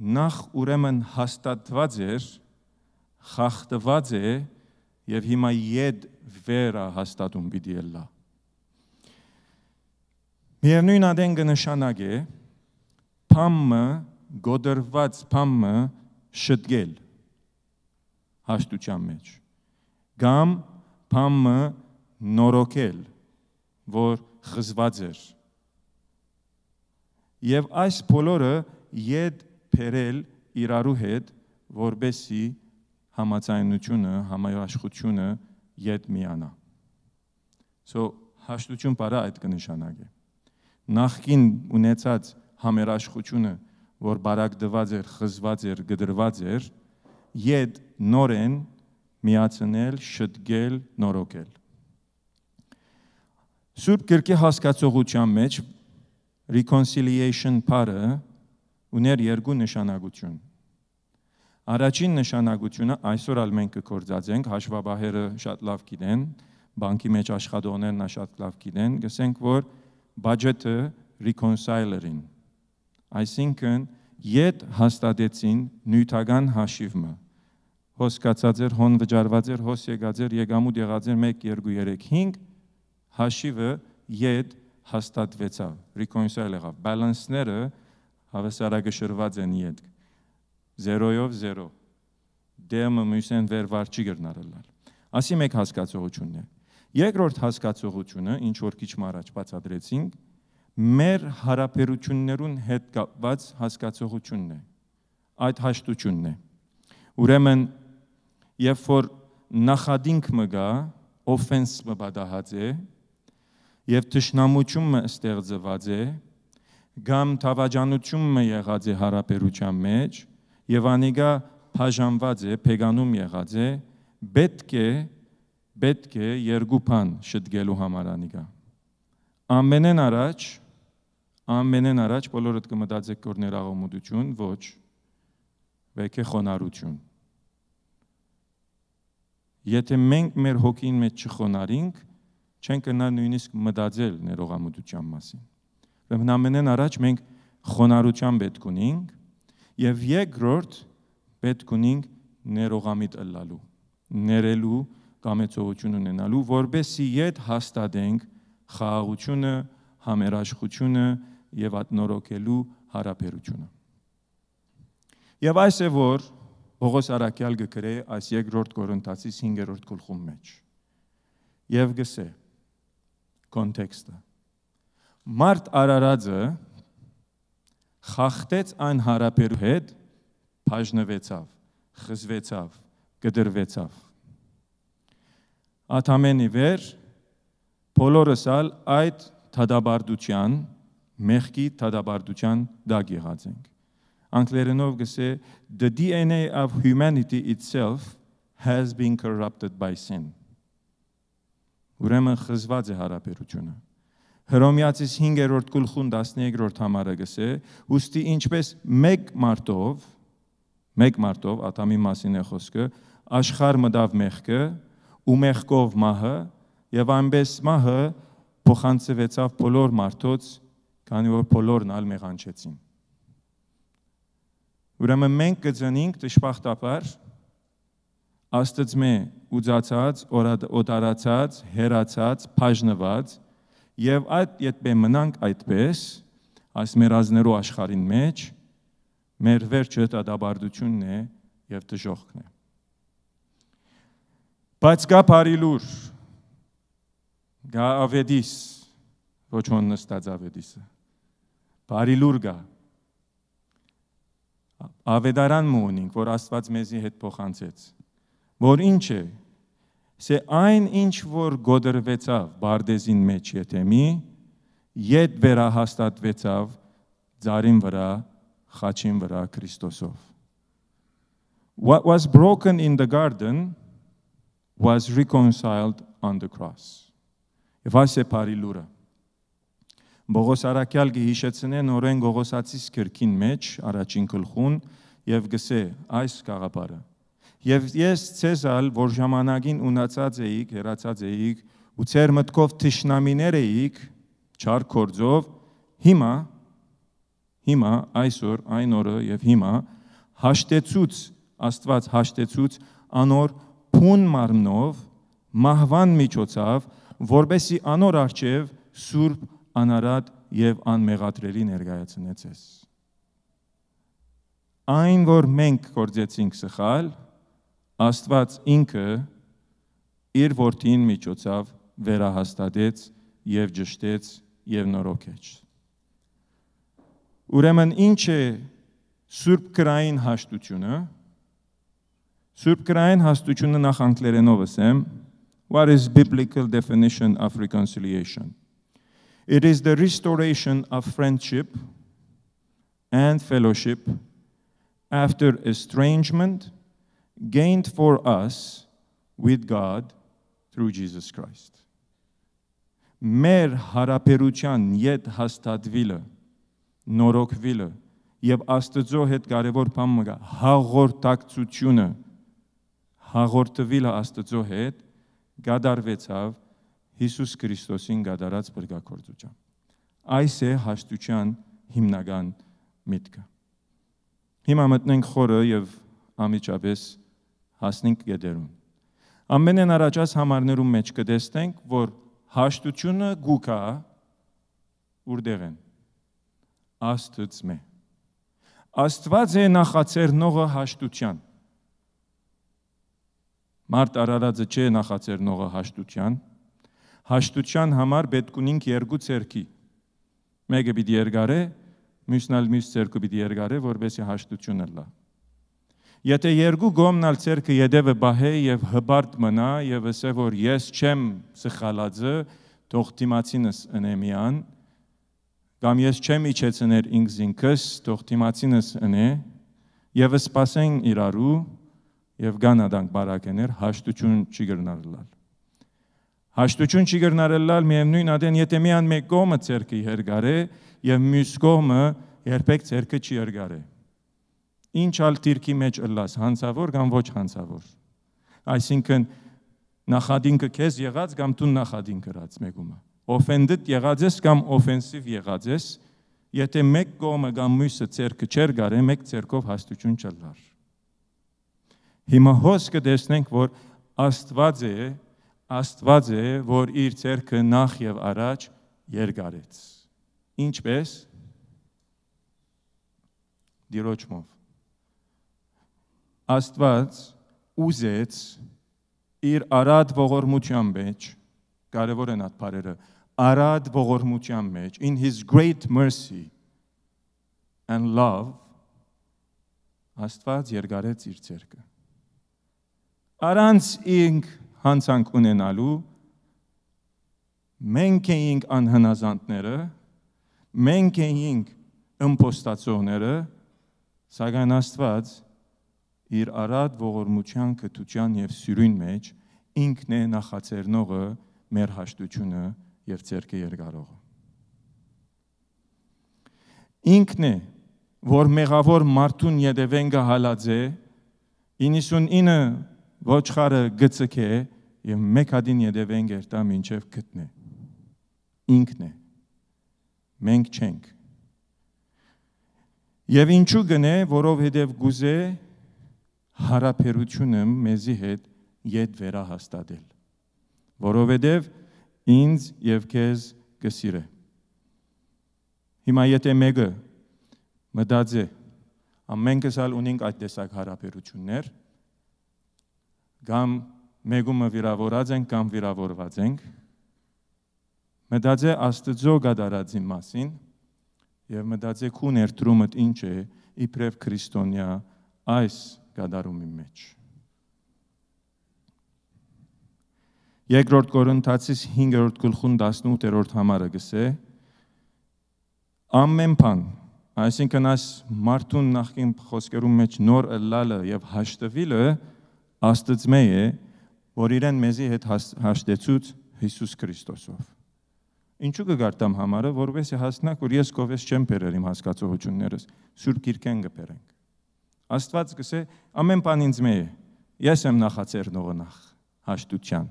նախ ուրեմն հաստատված էր, խախտված է եւ հիմա yet վերահաստատում պիտի լա։ Միևնույն ադեն կնշանակե փամը գոդրված փամը շտկել հաշտության մեջ կամ փամը նորոգել, որ խզված էր։ Եվ այս բոլորը յետ փերել իրարու հետ, որբեսի համաձայնությունը, համաշխությունը յետ միանա։ Հաշտություն բառը այդ կնշանակե։ Նախքին ունեցած համերաշխությունը, որ բարակդված էր, խզված էր, գդրված էր, յետ նորեն միացնել, շտկել, նորոգել։ Սուրբ Գրքի հասկացողության մեջ reconciliation բառը ուներ երկու նշանակություն։ Առաջին նշանակությունը այսօր ալ մենք կգործածենք, հաշվաբահերը շատ լավ գիտեն, բանկի մեջ աշխատողներն շատ լավ գիտեն, գսենք որ budget-ը reconciler-ին։ Այսինքն իդ հաստատեցին նյութական հաշիվը։ Հոս կացած էր, հոն վճարված էր, հոս եկած էր, եկամուտ եղած էր 1, 2, 3, 5 հաշիվը իդ հաստատվեցավ, reconcile եղավ։ Balance-ները հավասարակշռված են իդ 0-ով 0։ Դեմը մյուսեն վերվար չի գրնարելալ։ Ասի մեկ հասկացողությունն է։ Երկրորդ հասկացողությունը, ինչ որ քիչ առաջ բացատրեցինք, մեր հարաբերություններուն հետ կապված հասկացողությունն է։ Այդ հաշտությունն է։ Ուրեմն, երբ որ նախադինք մը գա, offense մը բադահած է, եւ թշնամությունը ստեղծված է, գամ թավաջանությունը եղած է հարաբերության մեջ, եւ անիգա բաժանված է, փեգանում եղած է, պետք է երկու բան շտկելու համար անիգա։ Ամենեն առաջ բոլորդ կմտածեք որ ներաղամուտություն, ոչ, պետք է խոնարհություն։ Եթե մենք մեր հոգին մեջ չխոնարհենք, չենք կնա նույնիսկ մտածել ներողամտության մասին։ Ուրեմն ամենեն առաջ մենք խոնարհություն պետք ունենք եւ երկրորդ պետք ունենք ներողամիտ ըլլալու, ներելու կամեցողություն ունենալու, որբեսի իդ հաստատենք խաղաղությունը, համերաշխությունը եւ ատնորոքելու հարաբերությունը։ Եվ այս է որ Պողոս Արաքյալ գկրե այս երկրորդ Կորինթացիս 5-րդ գլխում մեջ։ Եվ գսե կոնտեքստը։ Մարդ արարածը խախտեց այն հարաբերու հետ, բաժնվեցավ, խզվեցավ, գդրվեցավ։ Աթամենի վեր բոլորս ալ այդ թադաբարդության, մեղքի թադաբարդության դակ եղած ենք։ Անգլերենով գսե the DNA of humanity itself has been corrupted by sin. Ուրեմն խզված է հարաբերությունը։ Հռոմեացիս 5-րդ գլխուն 13-րդ համարը գսե, ուստի ինչպես մեկ մարդով ատամի մասին է խոսքը, աշխարհ մտավ մեղքը ու մեղքով մահը եւ այնպես մահը փոխանցվեցավ բոլոր մարդոց, քանի որ բոլորն ալ մեղանչեցին։ Ուրեմն մենք կծնենք դժբախտաբար Աստծմե ուծացած, օտարացած, հերացած, բաժնված եւ այդ յետբե մնանք այդպես, այս մեր ազներու աշխարհին մեջ, մեր վերջը դադարությունն է եւ դժոխքն է։ Բայց կա բարիլուր, գա ավետիս, ոչ ոն նստած ավետիսը, բարիլուր գա, ավետարան մունինք, որ Աստված մեզի հետ փոխանցեց, որ ինչ է, սե այն ինչ որ գոդրվեցավ բարդեզին մեջ ետեմի, ետ վերահաստատվեցավ ձարին վրա, խաչին վրա Քրիստոսով։ What was broken in the garden was reconciled on the cross. Եվ այս է բարիլուրը։ Պողոս Արաքյալ գհիշեցնե նորեն Գողոսացիս քրքին մեջ առաջին գլխուն եւ գսե այս գաղափարը։ Եվ ես ցեզալ որ ժամանակին ունացած էիք, հերացած էիք ու ցեր մտքով թշնամիներ էիք, չար կորձով, հիմա այսօր այն օրը եւ հիմա հաշտեցուց Աստված հաշտեցուց անոր փուն մարմնով մահվան միջոցով, որբեսի անոր արչեւ սուրբ անարատ եւ անմեղատրելի ներկայացնեց ես։ Այն որ մենք կործեցինք սխալ, Աստված ինքը իր որդին միջոցով վերահաստատեց եւ ճշտեց եւ նորոգեց։ Ուրեմն ինչ է սուրբ կրային հաշտությունը։ Սուրբ կրային հաշտությունը նախ անգլերենով ասեմ, what is biblical definition of reconciliation? It is the restoration of friendship and fellowship after estrangement gained for us with God through Jesus Christ. Մեր հարաբերության յետ հաստատվելը, նորոգվելը եւ Աստծո հետ կարևոր բան մը հաղորդակցությունը հաղորդվելը Աստծո հետ գադարվեցավ Հիսուս Քրիստոսին գադարած բրգակորձությամբ։ Այս է հաշտության հիմնական միտքը։ Հիմա մտնենք խորը եւ ամիջապես հասնենք գեդերուն։ Ամենեն առաջած համարներում մեջ կտեսնենք, որ հաշտությունը գուկա ուրդեղ են Աստծմե։ Աստված է նախաձեռնողը հաշտության։ Մարդ արարածը չէ նախաձեռնողը հաշտության։ Հաշտության համար պետք ունենք երկու ցերքի։ Մեկը պիտի երկարե, մյուսն ալ մյուս ցերքը պիտի երկարե, որովհետեւ հաշտությունը լա։ Եթե երկու գոմնալ ցերքը յետևը բահե եւ հբարտ մնա եւ ասե որ ես չեմ սխալածը, թող դիմացինս ընեմյան, կամ ես չեմ իջեցներ ինքս, թող դիմացինս ընե, եւ սպասեն իրարու եւ գանադանք բարակեներ, հաշտություն չի գրնարլալ։ Հաշտություն չի գրնարլալ միևնույն ադեն, եթե միան մեկ կողմը ցերքը երկարե եւ մյուս կողմը երբեք ցերքը չի երկարե։ Ինչ ալ դիրքի մեջ ըլլաս, հանցավոր կամ ոչ հանցավոր։ Այսինքն նախադինքը քեզ եղած կամ դու նախադին գրած մեկումը։ Offended եղած ես կամ offensive եղած ես, եթե մեկ կողմը կամ մյուսը ցերքը չեր գարե, մեկ ցերքով հաստություն չլար։ Հիմա հոսքը տեսնենք, որ Աստված է, որ իր ցերքը նախ եւ առաջ երկարեց։ Ինչպես դիրոճմով Աստված ուզեց իր արադ ողորմության մեջ, կարևոր են այդ բառերը, արադ ողորմության մեջ, in his great mercy and love, Աստված երկարեց իր ցերքը։ Առանց ինք հանցանք ունենալու, մենք էինք անհնազանդները, մենք էինք ըմպոստացողները, սակայն Աստված իր արադ ողորմության կտության եւ սյուրին մեջ ինքն է նախաձեռնողը մեր հաշտությունը եւ ցերքը երկարողը։ Ինքն է, որ մեղավոր մարդուն յետևենգը հալած է, 99 ոչխարը գծկե եւ մեկ հատին յետևենգ երտա մինչեւ գտնե։ Ինքն է։ Մենք չենք։ Եվ ինչու գնե, որովհետեւ գուզե հարաբերությունը մեզի հետ յետ վերահաստատել, որովհետև ինձ և քեզ կսիրե։ Հիմա եթե մեկը մտածի, ամենքս ալ ունենք այդ տեսակ հարաբերություններ, կամ մեկումը վիրավորած ենք, կամ վիրավորված ենք, մտածի Աստծո գադարածի մասին և մտածի քու ներդրումդ ինչ է իբրև քրիստոնյա այս գադարումի մեջ։ Երկրորդ Կորինթացիս 5-րդ գլխուն 18-րդ համարը գսե, ամեն բան, այսինքն այս մարդուն նախին խոսքերում մեջ նոր ըլլալը եւ հաշտվելը Աստծմե է, որ իրեն մեզի հետ հաշտեցուց Հիսուս Քրիստոսով։ Ինչու կգարտամ համարը, որովհետեւ հասնակ, որ ես կովես չեմ բերել իմ հասկացողություններս, Սուրբ Գիրքեն կբերենք։ Աստված գսե, ամեն բան ինձ մե է, ես եմ նախաձեռնողը նախ հաշտության։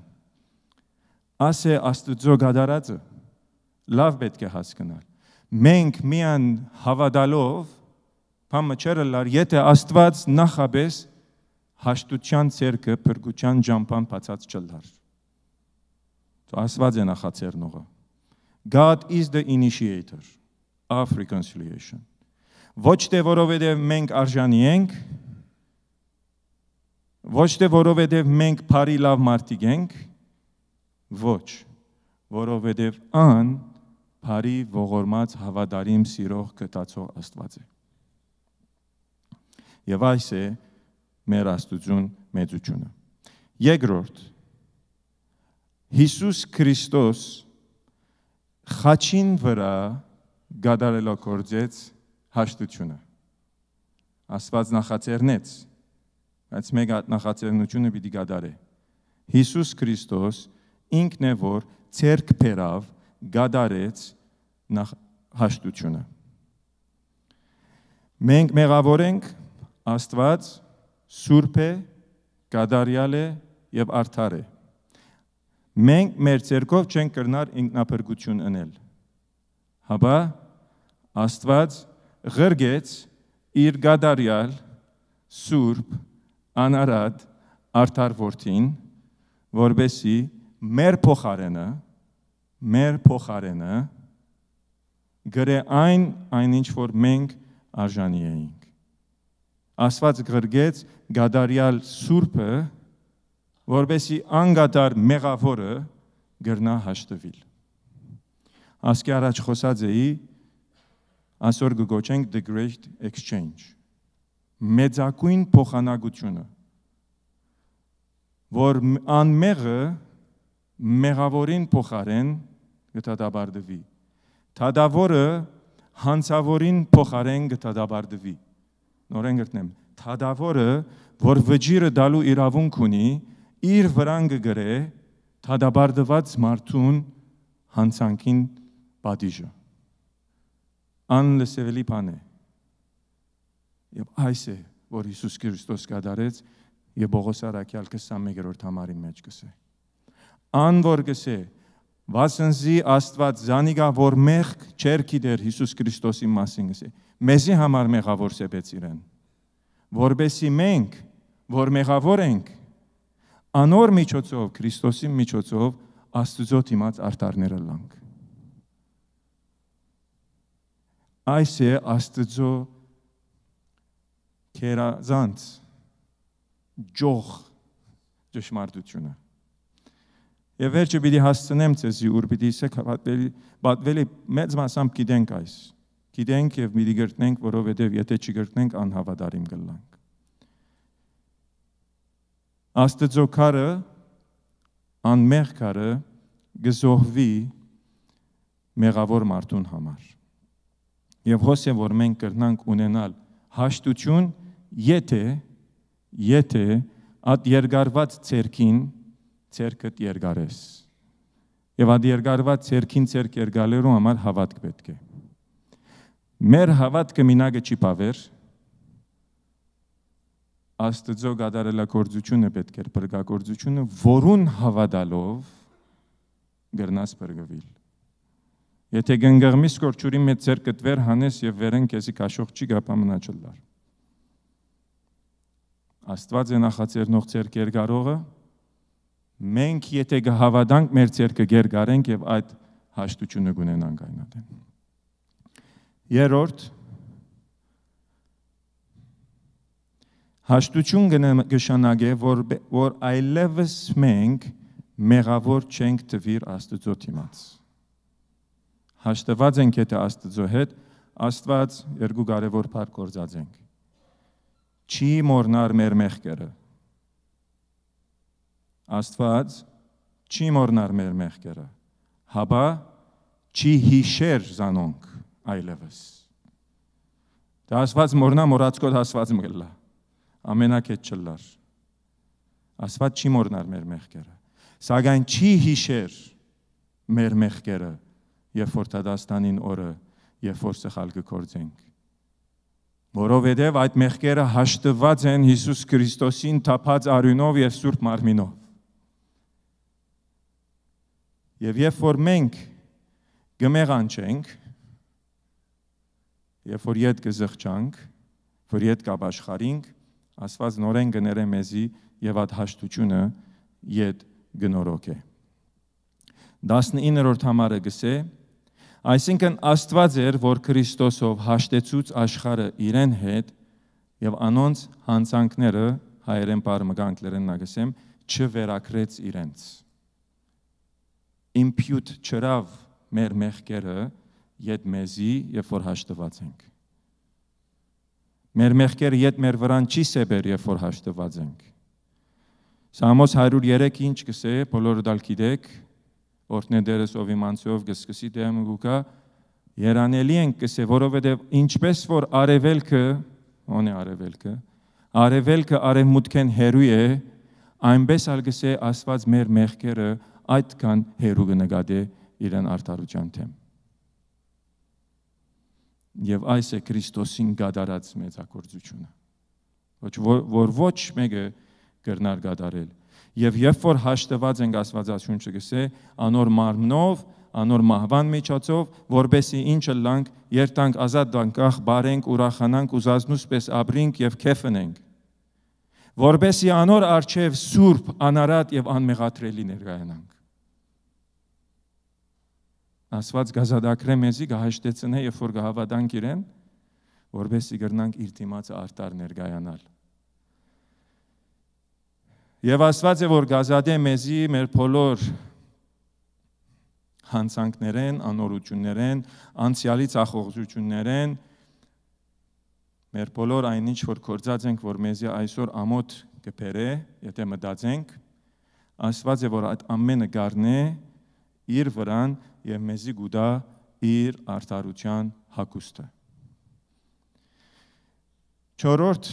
Ասե Աստծո գադարածը լավ պետք է հասկանալ։ Մենք միան հավատալով բամը չերլար, եթե Աստված նախաբես հաշտության ցերքը փրկության ջամփան բացած չլար։ Աստված է նախաձեռնողը։ God is the initiator of reconciliation. Ոչ թե որովհետև մենք արժանի ենք, ոչ թե որովհետև մենք բարի լավ մարդիկ ենք, ոչ, որովհետև ան բարի ողորմած հավատարիմ սիրող կտացող Աստված է։ Եվ այս է մեր Աստծուն մեծությունը։ Երկրորդ, Հիսուս Քրիստոս խաչին վրա գադարելակորձեց հաշտությունը։ Աստված նախաձեռնեց, բայց մեկ նախաձեռնությունը պիտի գադարե։ Հիսուս Քրիստոս ինքն է, որ ցերկ բերավ գադարեց հաշտությունը։ Մենք մեղավոր ենք, Աստված սուրբ է, կատարյալ է եւ արդար է։ Մենք մեր ցերկով չենք կրնար ինքնափրկություն անել։ Հապա Աստված ղրգեց իր կատարյալ, սուրբ, անարատ, արդար որդին, որբեսի մեր փոխարենը գրե այն ինչ որ մենք արժանի էինք։ Աստված ղրգեց կատարյալ սուրբը, որբեսի անգադար մեղավորը գրնա հաշտվել։ Ասկի առաջ խոսած էի, այսօր կգոչենք the great exchange։ Մեծակույն փոխանակությունը, որ անմեղը մեղավորին փոխարեն գտադաբարդվի։ Թադավորը հանցավորին փոխարեն գտադաբարդվի։ Նորեն գտնեմ, թադավորը, որ վճիրը դալու իրավունք ունի, իր վրան կգրե թադաբարդված մարդուն հանցանքին պատիժը։ Անլսելի բան է։ Եվ այս է, որ Հիսուս Քրիստոս կատարեց եւ Պողոս առաքյալ 21-րդ համարի մեջ գսե։ Ան որ գսե, վասնզի Աստված զանիգա որ մեղք չեր գիտեր Հիսուս Քրիստոսի մասին գսե։ Մեզի համար մեղավոր սեպեց իրեն, որբեսի մենք, որ մեղավոր ենք, անոր միջոցով, Քրիստոսի միջոցով Աստծո դիմաց արդարները լանք։ Այս է Աստծո քերազանց ջող ճշմարտությունը։ Եվ վերջը պիտի հասցնեմ ձեզի, ուր պիտի իսեք պատվելի մեծ մասամբ գիտենք այս։ Գիտենք եւ պիտի գրտնենք, որովհետեւ եթե չգրտնենք անհավատարիմ կլանք։ Աստծո քարը, անմեղ քարը գզոհվի մեղավոր մարդուն համար։ Եվ հոսե որ մենք կրնանք ունենալ հաշտություն, եթե այդ երկարված ցերքին ցերքդ երկարես։ Եվ այդ երկարված ցերքին ցերք երկալերու համար հավատք պետք է։ Մեր հավատքը մինագը չի բավեր։ Աստծո գադարելագործությունը պետք է բրգագործությունը, որուն հավատալով գրնաս բրգվել։ Եթե գնգղմիս կորչուրի մեծ ցերքդ վեր հանես եւ վերեն քեզի քաշող չի գապա մնաչլար։ Աստված է նախաձեռնող ցերք երկարողը, մենք եթե կհավատանք մեր ցերքը երկարենք եւ այդ հաշտությունը կունենանք այնատեն։ Երրորդ հաշտություն կշանակե, որ այլևս մենք մեղավոր չենք տվիր Աստծո դիմաց։ Հաշտված ենք եթե Աստծո հետ, Աստված երկու կարևոր բառ գործած ենք։ Չի մոռնար մեր մեղքերը։ Աստված չի մոռնար մեր մեղքերը, հապա չի հիշեր զանոնք այլևս։ Դա Աստված մոռնա մոռացկոտ Աստված մգլա, ամենակետ չլար։ Աստված չի մոռնար մեր մեղքերը, սակայն չի հիշեր մեր մեղքերը, երբ որ Դադաստանին օրը, երբ որ սխալ կգործենք։ Որովհետև այդ մեղքերը հաշտված են Հիսուս Քրիստոսին թափած արյունով եւ սուրբ մարմինով։ Եվ երբ որ մենք կմեղանչենք, երբ որ ետ կզղջանք, որ ետ կաշխարինք, Աստված նորեն կներե մեզի եւ այդ հաշտությունը ետ կնորոգե։ 19-րդ համարը գսե, այսինքն Աստված էր, որ Քրիստոսով հաշտեցուց աշխարհը իրեն հետ եւ անոնց հանցանքները հայերեն բառմգանքներն նագսեմ չվերակրեց իրենց։ Impute չրավ մեր մեղքերը յետ մեզի, երբ որ հաշտված ենք։ Մեր մեղքերը յետ մեր վրան չի սեբեր, երբ որ հաշտված ենք։ Սամոս 103 ինչ կսե, բոլորը դալ գիտեք, օրհնեդերս ով իմանցով կսկսի դեմ գուկա, երանելի ենք կսե, որովհետև ինչպես որ արևելքը, ոնե արևելքը արևմուտքեն հերու է, այնպես ալ կսե Աստված մեր մեղքերը այդքան հերու կնկատե իրեն արդարության թեմ։ Եվ այս է Քրիստոսին գադարած մեծագործությունը։ Որ ոչ մեկը կրնար գադարել։ Եվ երբ որ հաշտված ենք Աստվածաշունչը գսե, անոր մարմնով, անոր մահվան միջոցով, որբեսի ինչը լանք, երտանք ազատ դանկախ, բարենք, ուրախանանք, ուզածնուս պես ապրինք եւ քեֆնենք։ Որբեսի անոր արչև սուրբ, անարատ եւ անմեղատրելի ներկայանանք։ Աստված գազադակրե մեզի գահաշտեցնե, երբ որ գահավատանք իրեն, որբեսի գրնանք իր դիմացը արտար ներկայանալ։ Եվ Աստված է, որ գազադե մեզի մեր բոլոր հանցանքներեն, անօրություններեն, անցյալի ցախողջություններեն, մեր բոլոր այն ինչ որ կործած ենք, որ մեզի այսօր ամոթ կբերե, եթե մտածենք, Աստված է, որ այդ ամենը գառնե իր վրան եւ մեզի գուտա իր արդարության հագուստը։ Չորրորդ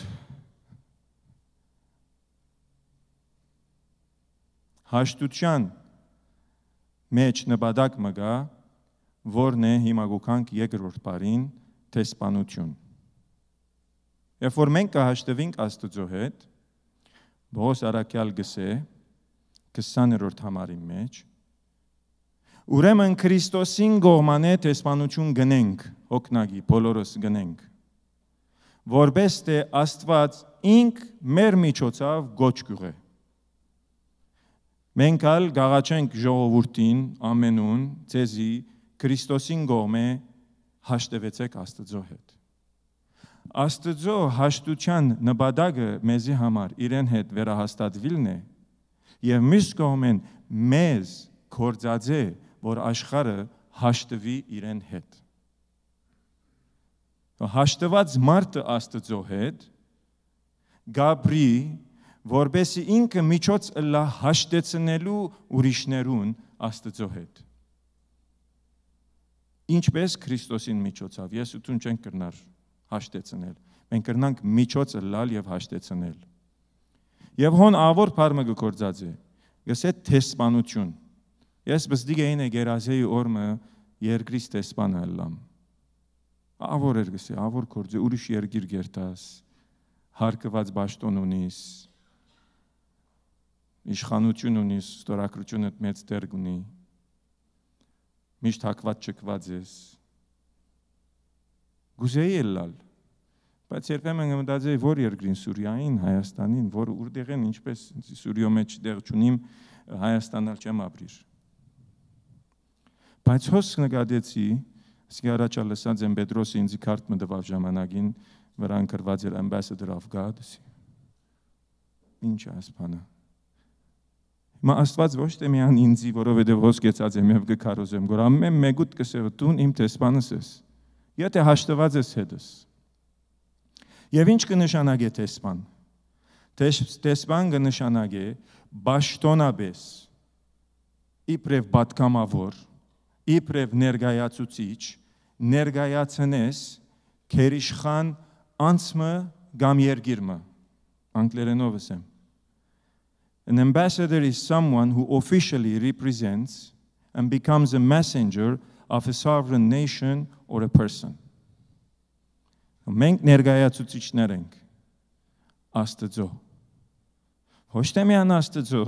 հաշտության մեջ նպատակ մգա, որն է հիմա գուքանք երկրորդ բարին տեսփանություն։ Երբ որ մենք կհաշտվենք Աստծո հետ, Պողոս առաքյալ գսե 20-րդ համարի մեջ, ուրեմն Քրիստոսին գողմանե տեսփանություն գնենք, հոգնագի, բոլորս գնենք, որպես թե Աստված ինք մեր միջոցով գոչ կուղե։ Մենք ալ գաղաչենք ժողովուրդին ամենուն, ձեզի Քրիստոսին գողմե հաշտվեցեք Աստծո հետ։ Աստծո հաշտության նպատակը մեզի համար իրեն հետ վերահաստատվելն է եւ մյուս կողմեն մեզ կործած է, որ աշխարհը հաշտվի իրեն հետ։ Հաշտված մարդը Աստծո հետ գաբրի, որբեսի ինքը միջոց լա հաշտեցնելու ուրիշներուն Աստծո հետ։ Ինչպես Քրիստոսին միջոցով, ես ու տուն չենք կրնար հաշտեցնել, մենք կրնանք միջոցը լալ եւ հաշտեցնել։ Եվ հոն ավոր բարմը գործած է, գսե տեսփանություն։ Ես բզդիգ էին է գերազեի օրմը երկրից տեսփանը լամ։ Ավոր էր գսե, ավոր կործե, ուրիշ երգիր գերտաս, հարկված բաշտոն ունիս, իշխանություն ունիս, ստորակրությունդ մեծ դերգ ունի, միշտ հակված չկված ես, գուզեի էլ լալ, բայց երբեմն մտածեի, որ երկրին Սուրիային, Հայաստանին, որ ուրդեղ են, ինչպես Սուրիո մեջ դեղ չունիմ, Հայաստանալ չեմ ապրիր։ Բայց հոս նկատեցի, ասկի առաջա լսած եմ Պետրոսի ինձի քարտ մտվավ ժամանակին, վրան կրված էր Ambassador of God, ինչ է ասպանը։ Հիմա Աստված ոչ թե միան ինձի, որովհետև ոսկեցած եմ եւ գքարոզեմ, որ ամեն մեկուտ կսեղտուն իմ տեսփանս ես, եթե հաշտված ես հետս։ Եվ ինչ կնշանակե տեսփան։ Տեսփան կնշանակե բաշտոնաբես, իբրև պատգամավոր, իբրև ներգայացուցիչ, ներգայացնես քերիշխան անցմը կամ երգիրմը, անգլերենով եմ։ An ambassador is someone who officially represents and becomes a messenger of a sovereign nation or a person. Մենք ներգայացուցիչներ ենք Աստծո։ Ոչ թե միան Աստծո,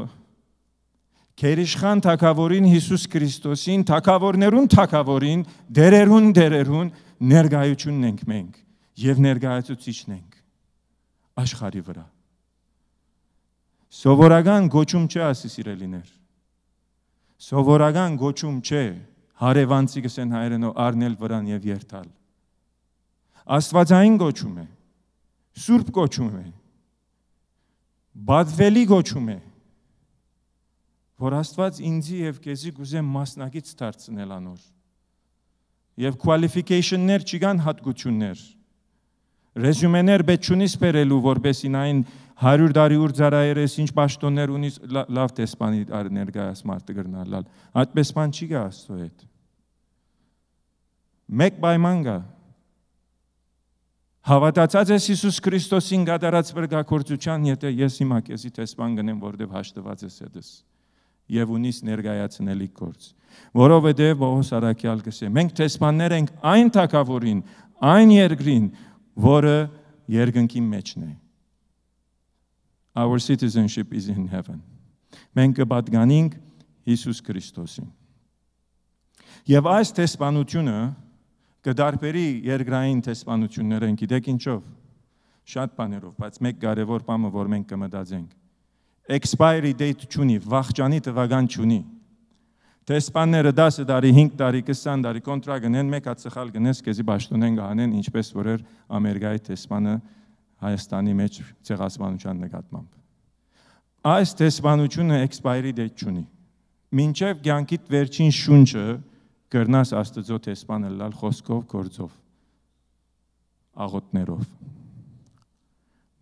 քերիշխան թագավորին Հիսուս Քրիստոսին, թագավորներուն թագավորին, դերերուն ներգայությունն ենք մենք եւ ներգայացուցիչն ենք աշխարհի վրա։ Սովորական գոչում չէ ասի սիրելիներ։ Սովորական գոչում չէ հարևանցի գսեն հայերենով առնել վրան եւ երթալ։ Աստվածային գոչում է, սուրբ գոչում է, բադվելի գոչում է, որ Աստված ինձի եւ քեզի գուզեմ մասնակից դարձնել անոր։ Եվ qualification-ներ չկան հատկություններ։ Ռեզյումեներ պետք չունիս բերելու, որպեսին այն 100 տարի ուր ծարայերես ինչ պաշտոններ ունիս լավ տեսփանի ներկայաս մարդը գրնալալ։ Այդպես բան չի գա Աստծո հետ։ Մեկ պայման կա։ Հավատացած ես Հիսուս Քրիստոսին գադարած վրգակորձության, եթե ես հիմա քեզի տեսփան գնեմ, որտեվ հաշտված ես հետս եւ ունիս ներկայացնելի գործ։ Որովհետեւ Պողոս առաքյալ գսե, մենք տեսփաններ ենք այն թագավորին, Այն երկրին, որը երկնքի մեջն է։ Our citizenship is in heaven. Մենք կպատկանենք Հիսուս Քրիստոսին։ Եվ այս տեսփանությունը կդարբերի երկրային տեսփանություններին, գիտեք ինչով, շատ բաներով, բայց մեկ կարևոր բանը, որ մենք կմտածենք։ Expiry date չունի, վախճանի տվական չունի։ Տեսփանները 10 տարի, 5 տարի, 20 տարի կոնտրակտ գնեն, մեկ հատ սխալ գնես, քեզի պաշտոնեն գանեն, ինչպես որ էր Ամերիկայի տեսփանը Հայաստանի մեջ ցեղասպանության նկատմամբ։ Այս տեսփանությունը expiry date չունի։ Մինչև կյանքիդ վերջին շունչը կրնաս Աստծո տեսփանը լալ խոսքով, գործով, աղոթներով։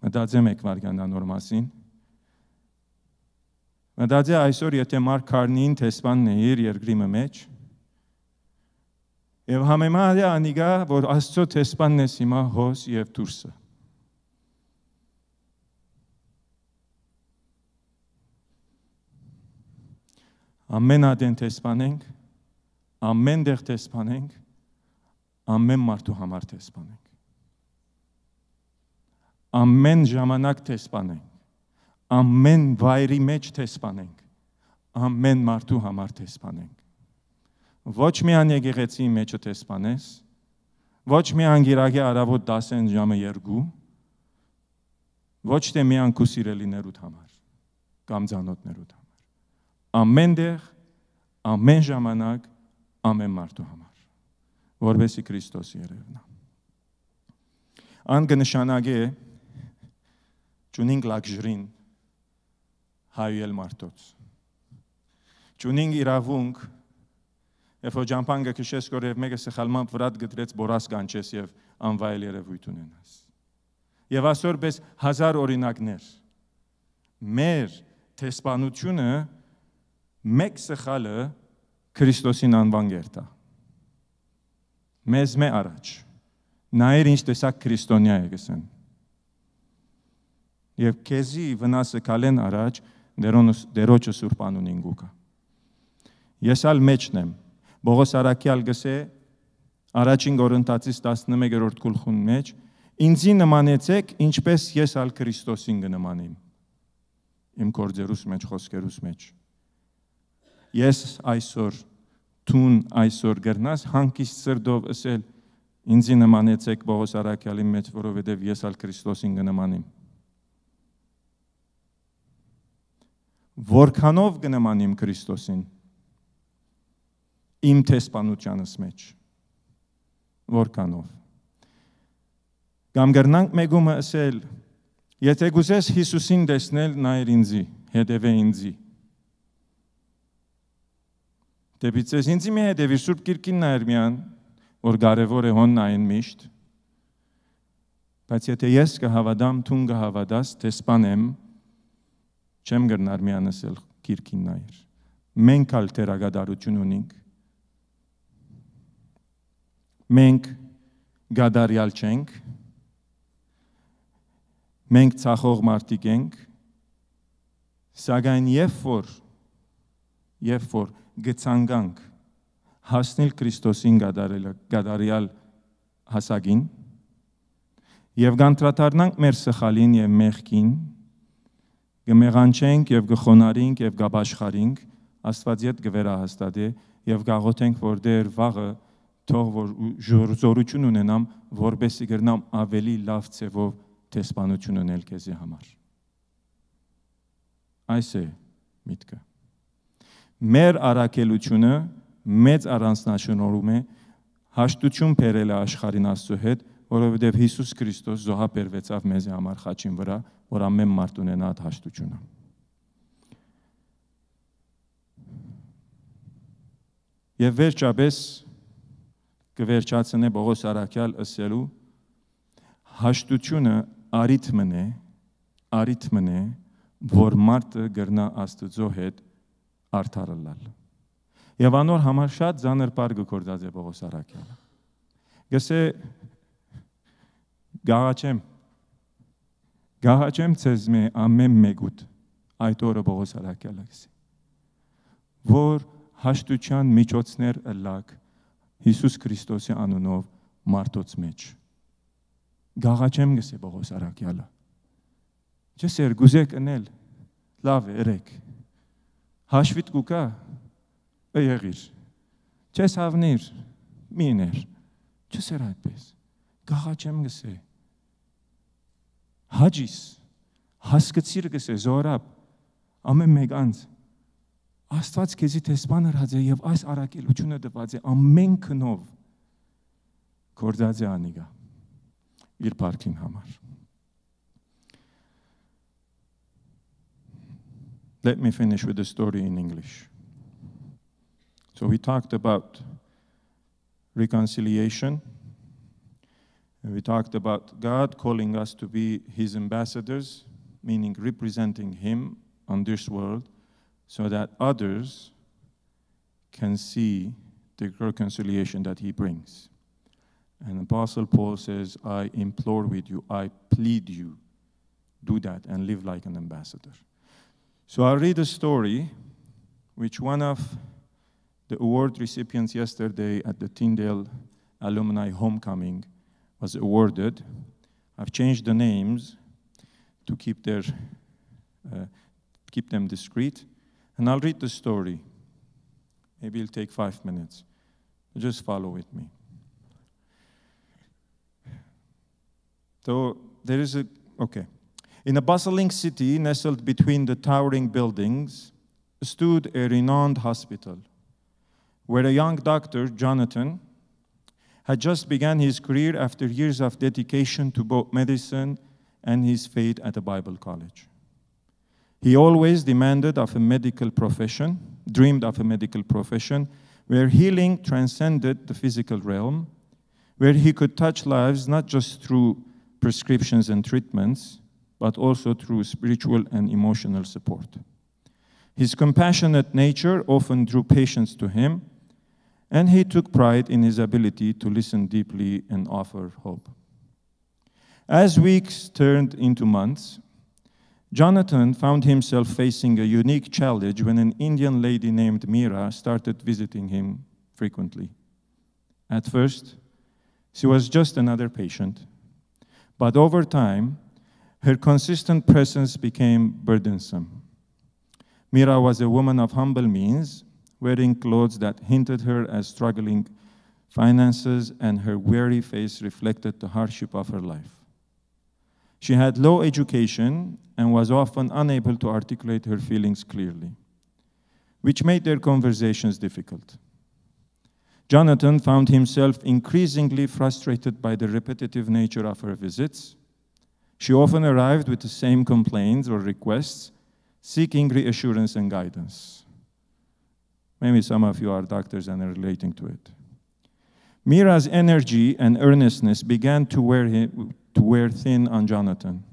Մտածեմ եք վարգանանոր մասին։ Մտածե այսօր, եթե Մարկ Քարնին տեսփանն է իր երկրի մեջ, եւ համեմատ է անիգա, որ Աստծո տեսփանն է հիմա հոս եւ դուրսը։ Ամեն ադեն տեսփանենք, ամեն դեղ տեսփանենք, ամեն մարդու համար տեսփանենք։ Ամեն ժամանակ տեսփանենք, ամեն վայրի մեջ տեսփանենք, ամեն մարդու համար տեսփանենք։ Ոչ միայն եկեղեցի մեջը տեսփանես, ոչ միայն գիրագի արավոտ 10 ժամը 2, ոչ թե միայն քու սիրելիներուդ համար, կամ ծանոթներուդ համար։ Ամեն դեղ, ամեն ժամանակ, ամեն մարդու համար, որովհետեւ Քրիստոսի երևնա։ Ան կնշանակե ճունինգ լաքժրին հայել մարդոց։ Ճունինգ իրավունք, երբ որ ջամփանգը քշես կոր եւ մեկը սխալմամբ վրատ գտրեց բորաս կանչես եւ անվայել երևույթ ունենաս։ Եվ այսօր պես 1000 օրինակներ։ Մեր տեսփանությունը մեկ սխալը Քրիստոսին անվան գերտա։ Մեզ մե առաջ։ Նայր ինչ տեսակ քրիստոնյա է գսեն։ Եվ քեզի վնասը կալեն առաջ դերոջը Սուրբ անունին գուկա։ Ես ալ մեջն եմ։ Բողոս Արաքյալ գսե առաջին Կորինթացիս 11-րդ գլխուն մեջ ինձի նմանեցեք ինչպես ես ալ Քրիստոսին կնմանեմ։ Իմ գործերուս մեջ, խոսքերուս մեջ։ Ես այսօր տուն այսօր գրնաս հանկիստ սրդով ասել ինձի նմանեցեք Բողոս Արաքյալի մեջ, որովհետև ես ալ Քրիստոսին կնմանեմ։ Որքանով կնմանեմ Քրիստոսին իմ տեսփանությանս մեջ։ Որքանով։ Կամ գրնանք մեգումը ասել, եթե գուզես Հիսուսին տեսնել, նայր ինձի, հետևե ինձի։ Դեպիցես ինձի մի հետևի Սուրբ Գիրքին նայր միան, որ կարևոր է հոն նային միշտ, բայց եթե ես կհավադամ, թուն կհավադաս, տեսփանեմ, չեմ գրնար միան ասել Գիրքին նայր։ Մենք ալ թերագադարություն ունենք, մենք գադարյալ չենք, մենք ցախող մարդիկ ենք, սակայն երբ որ գցանկանք հասնել Քրիստոսին գադարյալ հասակին եւ գանտրատարնանք մեր սխալին եւ մեղքին, կմեղանչենք եւ կխոնարհենք եւ կաշխարենք, Աստված իդ կվերահաստատե եւ կաղոթենք, որ դեր վաղը թող որ զորություն ունենամ, որբեսի գրնամ ավելի լավ ցևով տեսփանություն ունել քեզի համար։ Այս է միտքը։ Մեր առաքելությունը մեծ առանձնահատկություն է հաշտություն բերել աշխարհին Աստծո հետ, որովհետև Հիսուս Քրիստոս զոհաբերվեցավ մեզի համար խաչին վրա, որ ամեն մարդ ունենա այդ հաշտությունը։ Եվ վերջապես կվերջացնե Պողոս Արաքյալ ասելու հաշտությունը արիթմն է, որ մարդը գրնա Աստծո հետ արդարալալ։ Եվ անոր համար շատ ծանր բառ գործած է Պողոս Արաքյալը։ Գսե գաղաչեմ ցեզ մե ամեն մեկուտ այդ օրը Պողոս Արաքյալը գսե, որ հաշտության միջոցներ ըլլակ Հիսուս Քրիստոսի անունով մարդոց մեջ։ Գաղա չեմ գսե Պողոս Արաքյալը։ Չսեր գուզեք ընել, լավ է, երեք։ Հաշվիտ կուկա, եղիր։ Չես հավնիր, միներ։ Չսեր այդպես։ Գաղա չեմ գսե։ Հաջիս, հասկացիր գսե, զորապ, ամեն մեկ անց։ Աստված քեզի տեսպան հրած է և այս առակելությունը դված է ամեն քնով կործած է անիգա, իր պարքին համար։ Let me finish with the story in English. So we talked about reconciliation. And we talked about God calling us to be his ambassadors, meaning representing him on this world, so that others can see the reconciliation that he brings. And Apostle Paul says, I implore with you, I plead you, do that and live like an ambassador. So I'll read a story which one of the award recipients yesterday at the Tyndale Alumni Homecoming was awarded. I've changed the names to keep them discreet. And I'll read the story. Maybe it'll take 5 minutes. Just follow with me. So there is In a bustling city nestled between the towering buildings stood a renowned hospital where a young doctor, Jonathan, had just begun his career after years of dedication to both medicine and his faith at a Bible college. He always dreamed of a medical profession where healing transcended the physical realm, where he could touch lives not just through prescriptions and treatments, but also through spiritual and emotional support. His compassionate nature often drew patients to him, and he took pride in his ability to listen deeply and offer hope. As weeks turned into months, Jonathan found himself facing a unique challenge when an Indian lady named Meera started visiting him frequently. At first, she was just another patient, but over time, her consistent presence became burdensome. Meera was a woman of humble means, wearing clothes that hinted her at struggling finances, and her weary face reflected the hardship of her life. She had low education and was often unable to articulate her feelings clearly, which made their conversations difficult. Jonathan found himself increasingly frustrated by the repetitive nature of her visits. She often arrived with the same complaints or requests, seeking reassurance and guidance. Maybe some of you are doctors and are relating to it. Meera's energy and earnestness began to wear thin on Jonathan.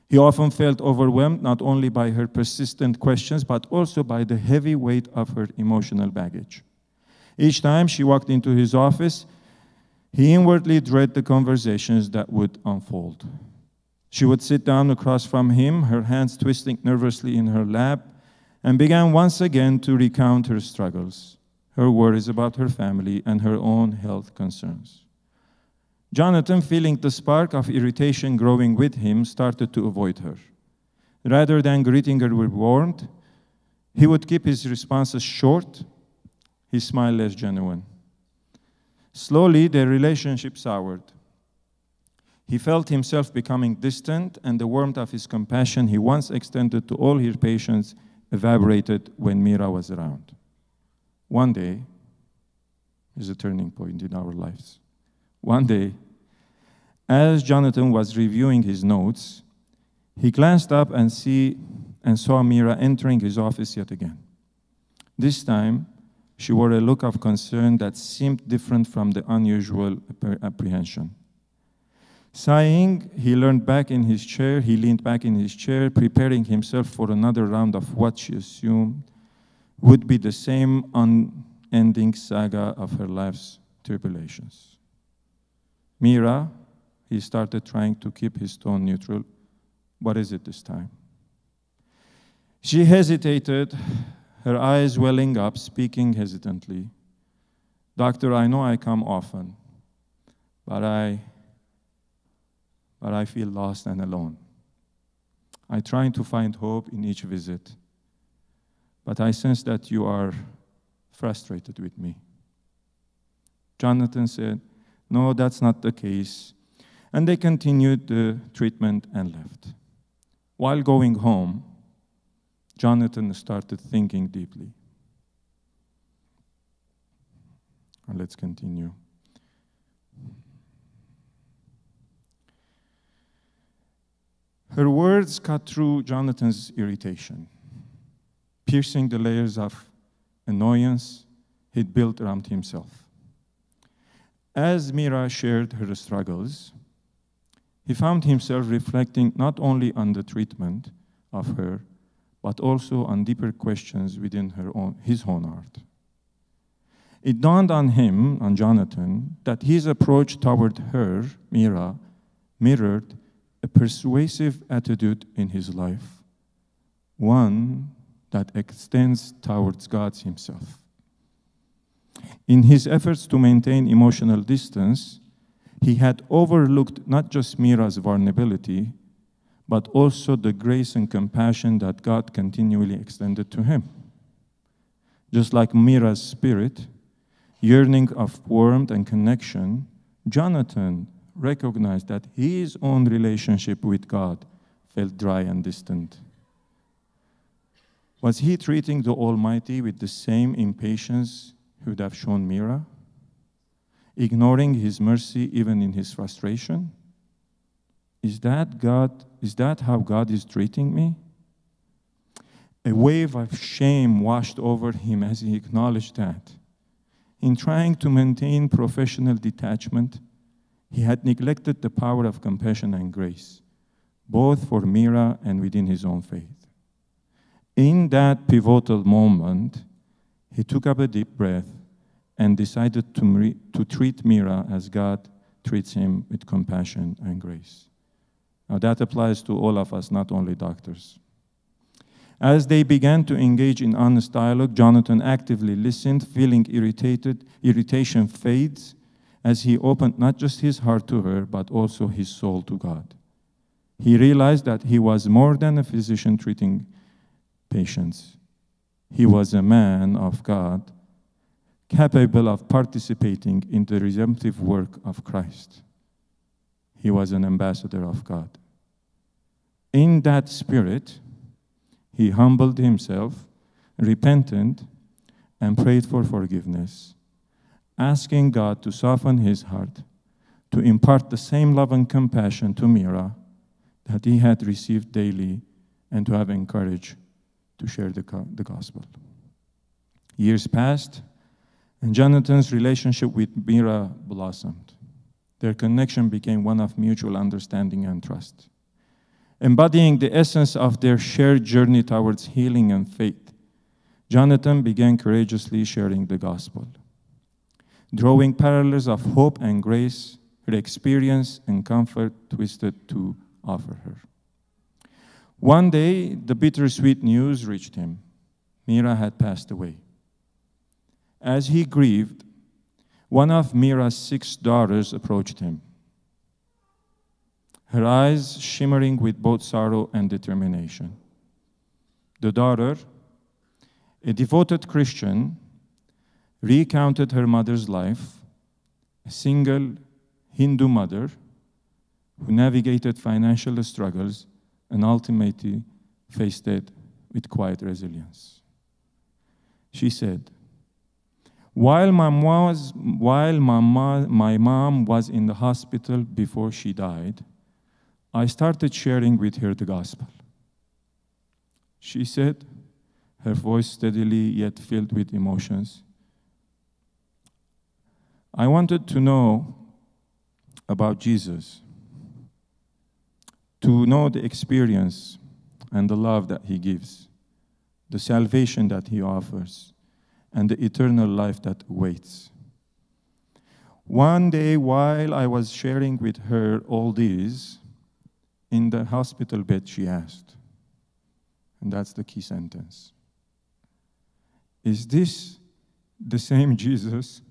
He often felt overwhelmed not only by her persistent questions, but also by the heavy weight of her emotional baggage. Each time she walked into his office, he inwardly dreaded the conversations that would unfold. She would sit down across from him, her hands twisting nervously in her lap, and began once again to recount her struggles, her worries about her family, and her own health concerns. Jonathan, feeling the spark of irritation growing with him, started to avoid her. Rather than greeting her with warmth, he would keep his responses short, his smile less genuine. Slowly, their relationship soured. He felt himself becoming distant, and the warmth of his compassion he once extended to all his patients evaporated when Meera was around. One day is a turning point in our lives. One day, as Jonathan was reviewing his notes, he glanced up and saw Meera entering his office yet again. This time, she wore a look of concern that seemed different from the unusual apprehension. Sighing, he leaned back in his chair, preparing himself for another round of what she assumed would be the same unending saga of her life's tribulations. Meera, he started, trying to keep his tone neutral. What is it this time? She hesitated, her eyes welling up, speaking hesitantly. Doctor, I know I come often, but I feel lost and alone. I try to find hope in each visit, but I sense that you are frustrated with me. Jonathan said, no, that's not the case. And they continued the treatment and left. While going home, Jonathan started thinking deeply. Let's continue. Her words cut through Jonathan's irritation, piercing the layers of annoyance he'd built around himself. As Mira shared her struggles, he found himself reflecting not only on the treatment of her, but also on deeper questions within his own heart. It dawned on him, on Jonathan, that his approach toward her, Mira, mirrored a persuasive attitude in his life, one that extends towards God himself. In his efforts to maintain emotional distance, he had overlooked not just Mira's vulnerability, but also the grace and compassion that God continually extended to him. Just like Mira's spirit, yearning of warmth and connection, Jonathan recognized that his own relationship with God felt dry and distant. Was he treating the Almighty with the same impatience he would have shown Mira, ignoring his mercy even in his frustration? Is that how God is treating me? A wave of shame washed over him as he acknowledged that. In trying to maintain professional detachment, he had neglected the power of compassion and grace, both for Mira and within his own faith. In that pivotal moment, he took up a deep breath and decided to treat Mira as God treats him with compassion and grace. Now that applies to all of us, not only doctors. As they began to engage in honest dialogue, Jonathan actively listened, feeling irritation fades as he opened not just his heart to her, but also his soul to God. He realized that he was more than a physician treating patients. He was a man of God, capable of participating in the redemptive work of Christ. He was an ambassador of God. In that spirit, he humbled himself, repented, and prayed for forgiveness, asking God to soften his heart, to impart the same love and compassion to Mira that he had received daily, and to have encouraged to share the gospel. Years passed, and Jonathan's relationship with Mira blossomed. Their connection became one of mutual understanding and trust. Embodying the essence of their shared journey towards healing and faith, Jonathan began courageously sharing the gospel, drawing parallels of hope and grace her experience and comfort twisted to offer her. One day, the bittersweet news reached him. Mira had passed away. As he grieved, one of Mira's 6 daughters approached him, her eyes shimmering with both sorrow and determination. The daughter, a devoted Christian, recounted her mother's life, a single Hindu mother who navigated financial struggles and ultimately faced it with quiet resilience. She said, While my mom was in the hospital before she died, I started sharing with her the gospel. She said, her voice steadily yet filled with emotions, I wanted to know about Jesus, to know the experience and the love that he gives, the salvation that he offers, and the eternal life that awaits. One day, while I was sharing with her all these, in the hospital bed, she asked, and that's the key sentence, is this the same Jesus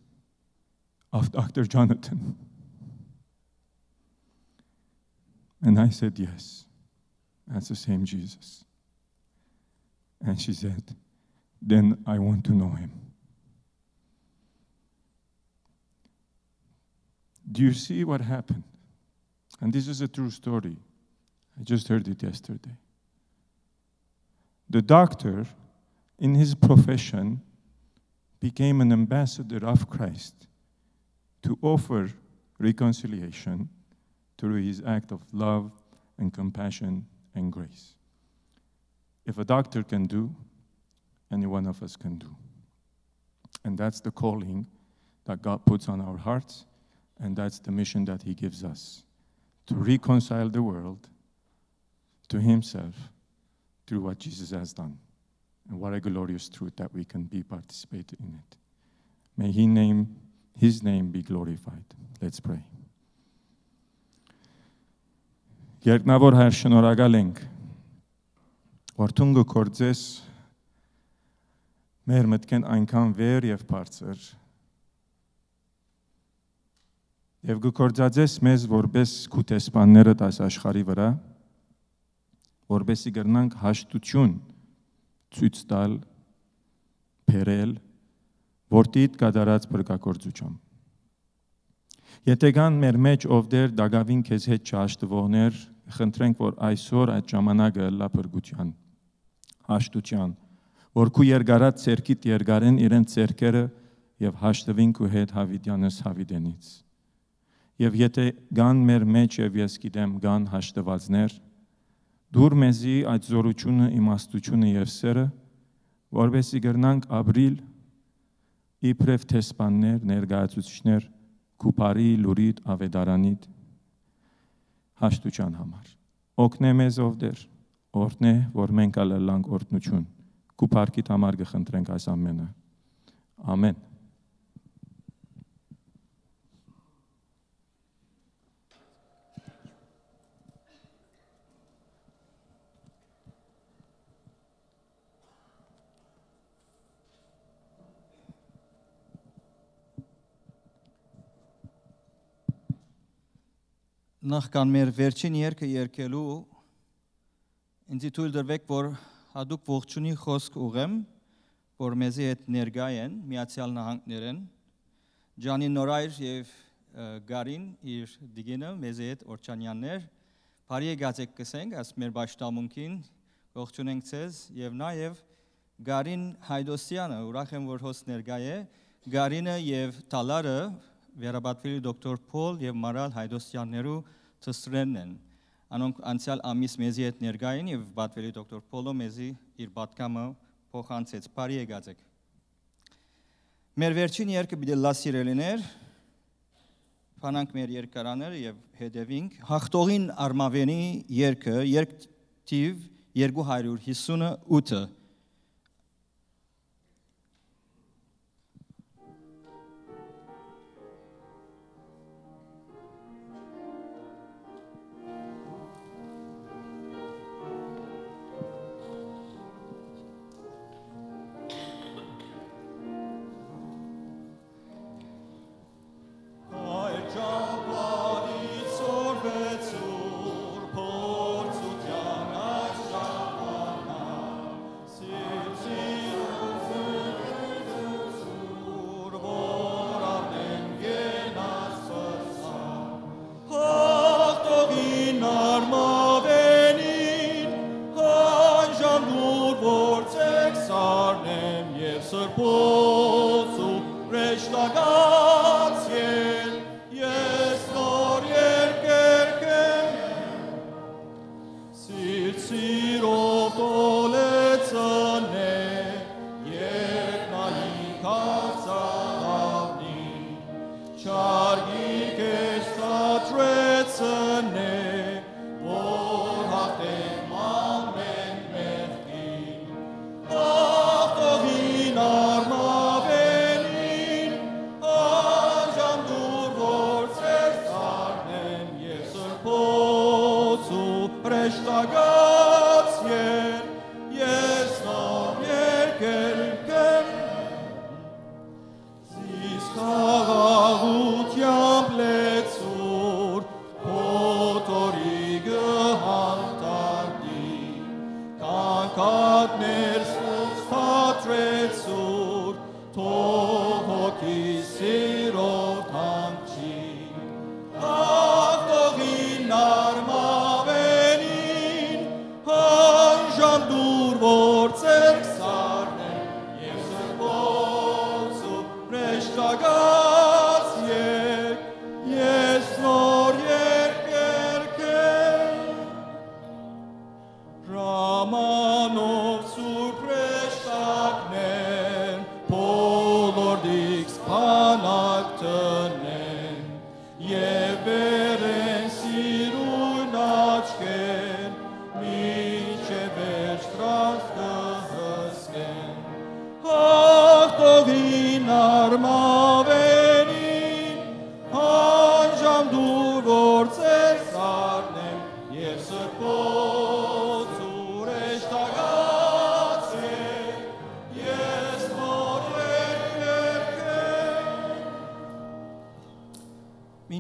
of Dr. Jonathan? And I said, yes, that's the same Jesus. And she said, then I want to know him. Do you see what happened? And this is a true story. I just heard it yesterday. The doctor, in his profession, became an ambassador of Christ to offer reconciliation through his act of love and compassion and grace. If a doctor can do, any one of us can do. And that's the calling that God puts on our hearts, and that's the mission that he gives us, to reconcile the world to himself through what Jesus has done. And what a glorious truth that we can be participating in it. May his name be glorified. Let's pray. Երկնավոր Հայր, շնորհակալ ենք, որ դու գործես մեր մտքեն այնքան վեր եւ բարձր, եւ գործածես մեզ որպես քուտեսպանները տաս աշխարհի վրա, որպեսզի կրնանք հաշտություն ցույց տալ, բերել, որտիդ կատարած բրկագործությամբ։ Եթե կան մեր մեջ ովդեր դակավին քեզ հետ չհաշտվողներ, խնդրենք, որ այսօր այդ ժամանակը լա բրգության, հաշտության, որ քու երկարած ցերքիդ երկարեն իրեն ցերքերը եւ հաշտվին քու հետ հավիտյանս հավիտենից։ Եվ եթե կան մեր մեջ եւ ես գիտեմ կան հաշտվածներ, դուր մեզի այդ զորությունը, իմաստությունը եւ սերը, որովհետեւ կրնանք ապրիլ իբրև տեսփաններ, ներկայացուցիչներ, քուպարի, լուրիդ, ավետարանիդ հաշտության համար։ Օգնե մեզ ովդեր, օրհնե, որ մենք ալլանք օրհնություն։ Քուպարքիդ համար կխնդրենք այս ամենը։ Ամեն։ Նախքան մեր վերջին երգը երգելու ինձ թույլ դրվեք, որ հadoop ողջունի խոսք ուղեմ, որ մեզի հետ ներկա են Միացյալ Նահանգներեն, Ջանի Նորայր եւ Գարին իր դիգինը մեզի հետ Օրչանյաններ, բարի եկած եք կսենք, աս մեր ճշտամունքին ողջունենք ցեզ եւ նաեւ Գարին Հայդոսյանը, ուրախ եմ, որ հոս ներկա է, Գարինը եւ Տալարը Վերաբատվելի դոկտոր Փոլ եւ Մարալ Հայդոսյաններու ծսրենն են։ Անոնք անցյալ ամիս մեզի հետ ներկա են եւ Բատվելի դոկտոր Փոլը մեզի իր պատկամը փոխանցեց։ Բարի եկած եք։ Մեր վերջին երգը պիտի լա սիրելիներ, փանանք մեր երկարաները եւ հետևինք հաղթողին արմավենի երգը, երգ թիվ 258-ը Potori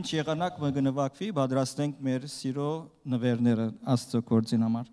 Ինչ եղանակ մը գնվակվի, պատրաստենք մեր սիրո նվերները Աստծո գործին համար։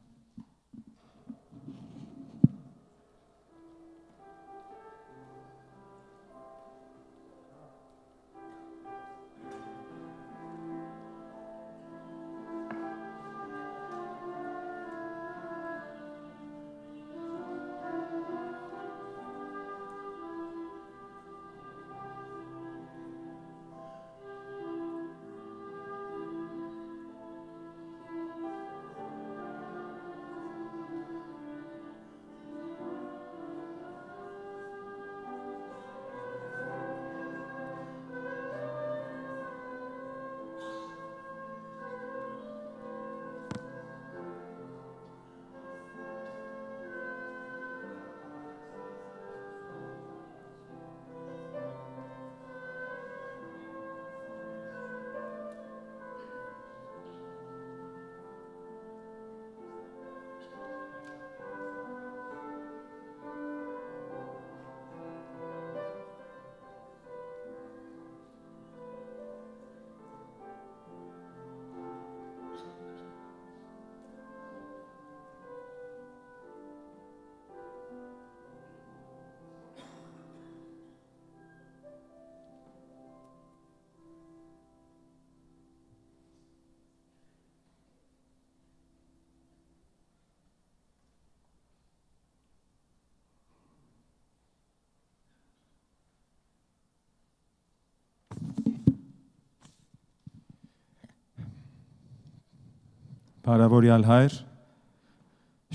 Բարավորյալ հայր,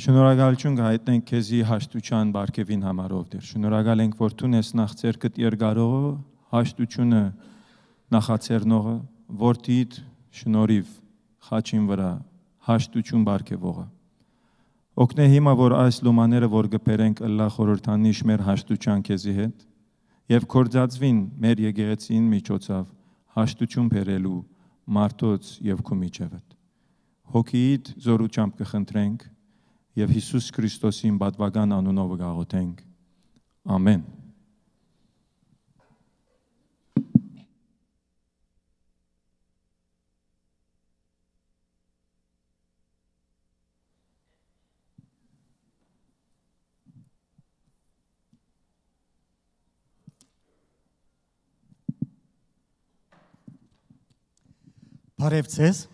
շնորհակալություն կհայտնենք քեզի հաշտության բարգևին համար ով դեր։ Շնորհակալ ենք, որ դու ես նախ ցերկդ երկարողը, հաշտությունը նախացերնողը, որդիդ շնորհիվ խաչին վրա հաշտություն բարգևողը։ Օգնե հիմա, որ այս լոմաները, որ գբերենք ըլլա խորհրդանիշ մեր հաշտության քեզի հետ, եւ կործածվին մեր եկեղեցին միջոցով հաշտություն բերելու մարդոց եւ քո միջևդ։ Հոգիիդ զորությամբ կխնդրենք եւ Հիսուս Քրիստոսին բադվական անունով կաղոթենք։ Ամեն։ Բարև ձեզ։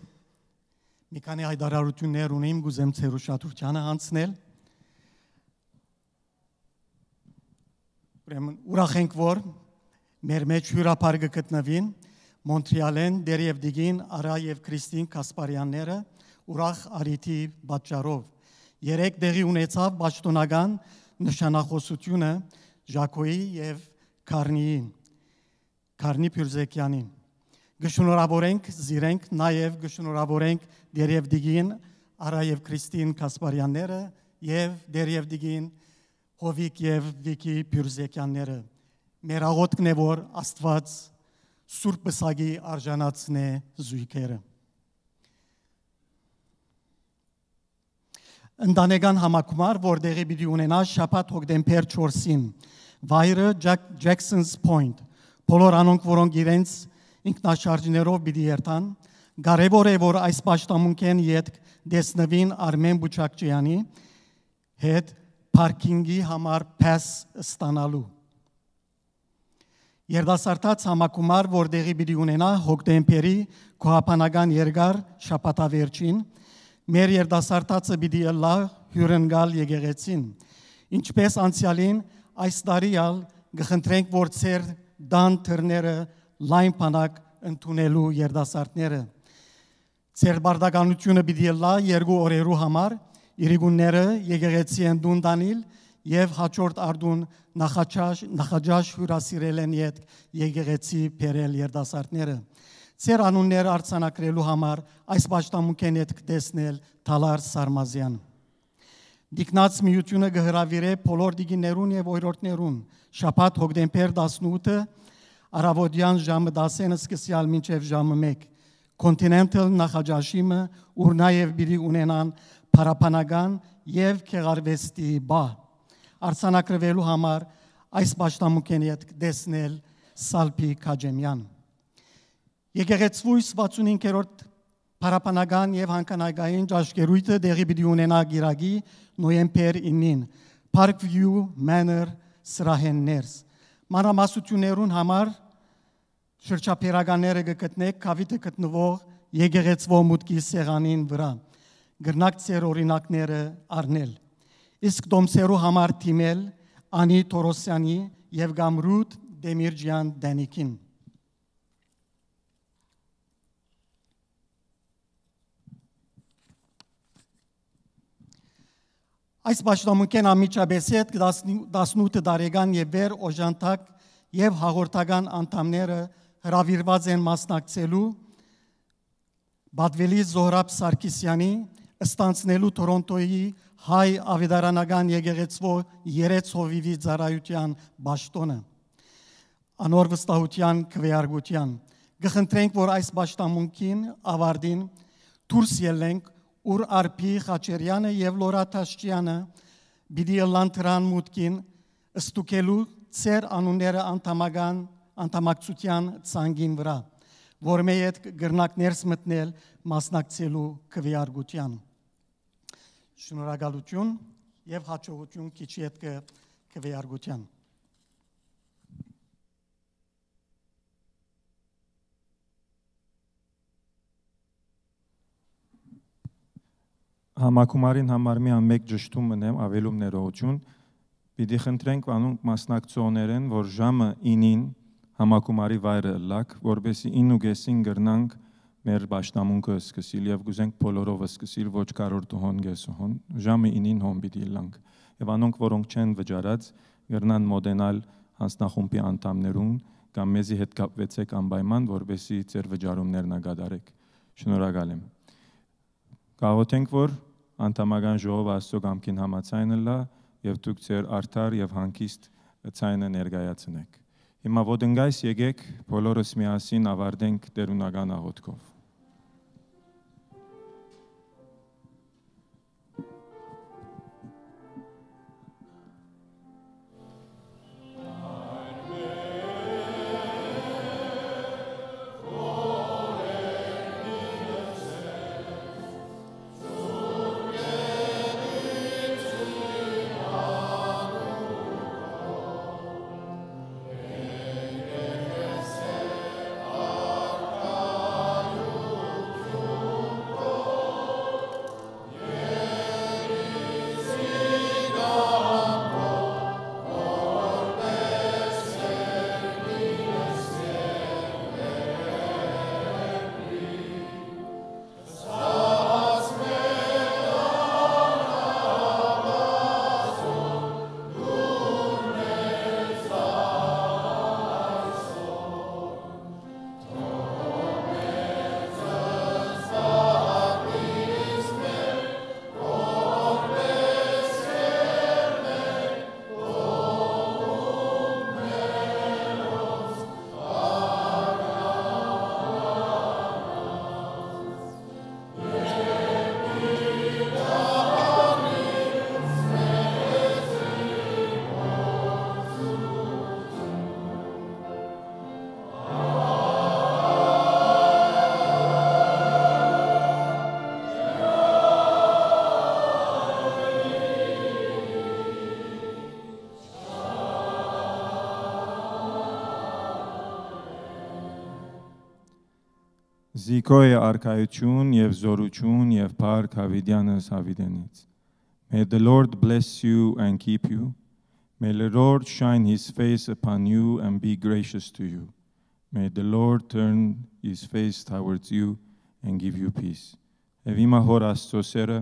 Մի քանի հայտարարություններ ունեմ, գուզեմ ձեր ուշադրությանը հանձնել։ Ուրեմն ուրախ ենք, որ մեր մեջ հյուրապար կգտնվին Մոնտրեալեն, Դերև Դիգին, Արա եւ Քրիստին Կասպարյանները ուրախ արիթի պատճառով։ Երեք դեղի ունեցավ պաշտոնական նշանախոսությունը Ժակոյի եւ Քարնի Փյուրզեկյանին։ Գշնորհավորենք, զիրենք, նաև գշնորհավորենք Դերև Դիգին, Արա եւ Քրիստին Կասպարյանները եւ Դերև Դիգին, Հովիկ եւ Վիկի Փյուրզեկյանները։ Մեր աղոթքն է, որ Աստված Սուրբ Պսակի արժանացնե զույգերը։ Ընտանեկան համակարգ, որ դեղի պիտի ունենա շաբաթ հոկտեմբեր 4-ին, վայրը Jackson's Point։ Բոլոր անոնք, որոնք իրենց ինքնաշարժներով պիտի երթան, կարևոր է, որ այս պաշտամունքեն յետք դեսնվին Արմեն Բուչակչյանի հետ parking-ի համար pass ստանալու։ Երդասարտած համակարգ, որ դեղի պիտի ունենա հոկտեմբերի քոհապանական երկար շաբաթավերջին, մեր երդասարտածը պիտի լա հյուրընկալ եկեղեցին։ Ինչպես անցյալին, այս տարիալ կխնդրենք, որ ծեր դան թռները լայն բանակ ընդունելու երդասարտները։ Ձեր բարդականությունը պիտի լա 2 օրերու համար, իրիգունները եկեղեցի են դուն դանիլ եւ հաջորդ արդուն նախաճաշ հյուրասիրել են յետ եկեղեցի բերել երդասարտները։ Ձեր անունները արձանագրելու համար այս պաշտամունքեն յետ կտեսնել Թալար Սարմազյան։ Դիկնած միությունը կհրավիրե բոլոր դիգիներուն եւ օրորտներուն շաբաթ հոկտեմբեր 18-ը Արավոդյան ժամը 10-ը սկսյալ մինչև ժամը 1 Continental նախաճաշիմը ուր նաև բիդի ունենան փարապանական եւ քեղարվեստի բա արձանագրվելու համար այս պաշտամունքեն հետ դեսնել Սալփի Քաջեմյան Եկեղեցվույս 65-րդ Փարապանական եւ հանկանագային ճաշկերույթը դեղի պիտի ունենա գիրագի նոյեմբեր 9-ին Parkview Manor սրահեններս մանրամասնություններուն համար շրջափերականները կգտնեք կավիտը գտնվող եկեղեցվո մուտքի սեղանին վրա գրնակ ծեր օրինակները առնել իսկ դոմսերու համար թիմել Անի Թորոսյանի եւ Գամրուտ Դեմիրջյան Դանիկին Այս պաշտամունքեն ամիջաբեսետ 18 տարեկան եւ վեր օժանդակ եւ հաղորդական անդամները հրավիրված են մասնակցելու Բադվելի Զոհրաբ Սարգսյանի ստանցնելու Տորոնտոյի հայ ավետարանական եկեղեցվո 3 հովիվի ծառայության պաշտոնը անոր վստահության քվեարկության գխնդրենք որ այս պաշտամունքին ավարտին դուրս ելենք Ուր Արփի Խաչերյանը եւ Լորա Թաշչյանը բիդի լանտրան մուտքին ստուկելու ծեր անունները անդամակցության ցանգին վրա որ մեր հետ գրնակներս մտնել մասնակցելու քվեարկության շնորհակալություն եւ հաջողություն քիչի հետ քվեարկության Համակումարին համար մի մեկ ճշտում մնեմ ավելում ներողություն պիտի խնդրենք անոնք մասնակցողներեն որ ժամը 9-ին համակումարի վայրը լակ որբեսի 9:30-ին գրնանք մեր պաշտամունքը սկսել եւ գուզենք բոլորովը սկսել ոչ կարոր տոհոն գեսոհոն ժամը 9-ին հոմ պիտի լանք եւ անոնք որոնք չեն վճարած գրնան մոդենալ հանձնախումբի անդամներուն կամ մեզի հետ կապվեցեք անպայման որբեսի ձեր վճարումներն ագադարեք շնորհակալ եմ Կաղոթենք որ անդամական ժողովը Աստծո կամքին համաձայնը լա եւ դուք ձեր արդար եւ հանգիստ ցայնը ներկայացնեք Հիմա ոդնգայս եկեք բոլորս միասին ավարտենք տերունական աղոթքով Զիկոյ արքայություն եւ զորություն եւ փառք Հավիդյանս Հավիդենից May the Lord bless you and keep you May the Lord shine his face upon you and be gracious to you May the Lord turn his face towards you and give you peace Եվ հիմա հոր Աստծո սերը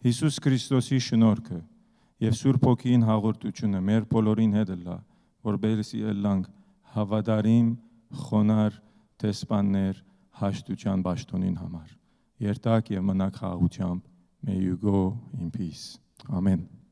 Հիսուս Քրիստոսի շնորհքը եւ Սուրբ Հոգին հաղորդությունը մեր բոլորին հետ լա որբերսի ելանք հավատարիմ խոնար տեսպաններ հաշտության պաշտոնին համար երթակ եւ մնաք խաղաղությամբ May you go in peace Amen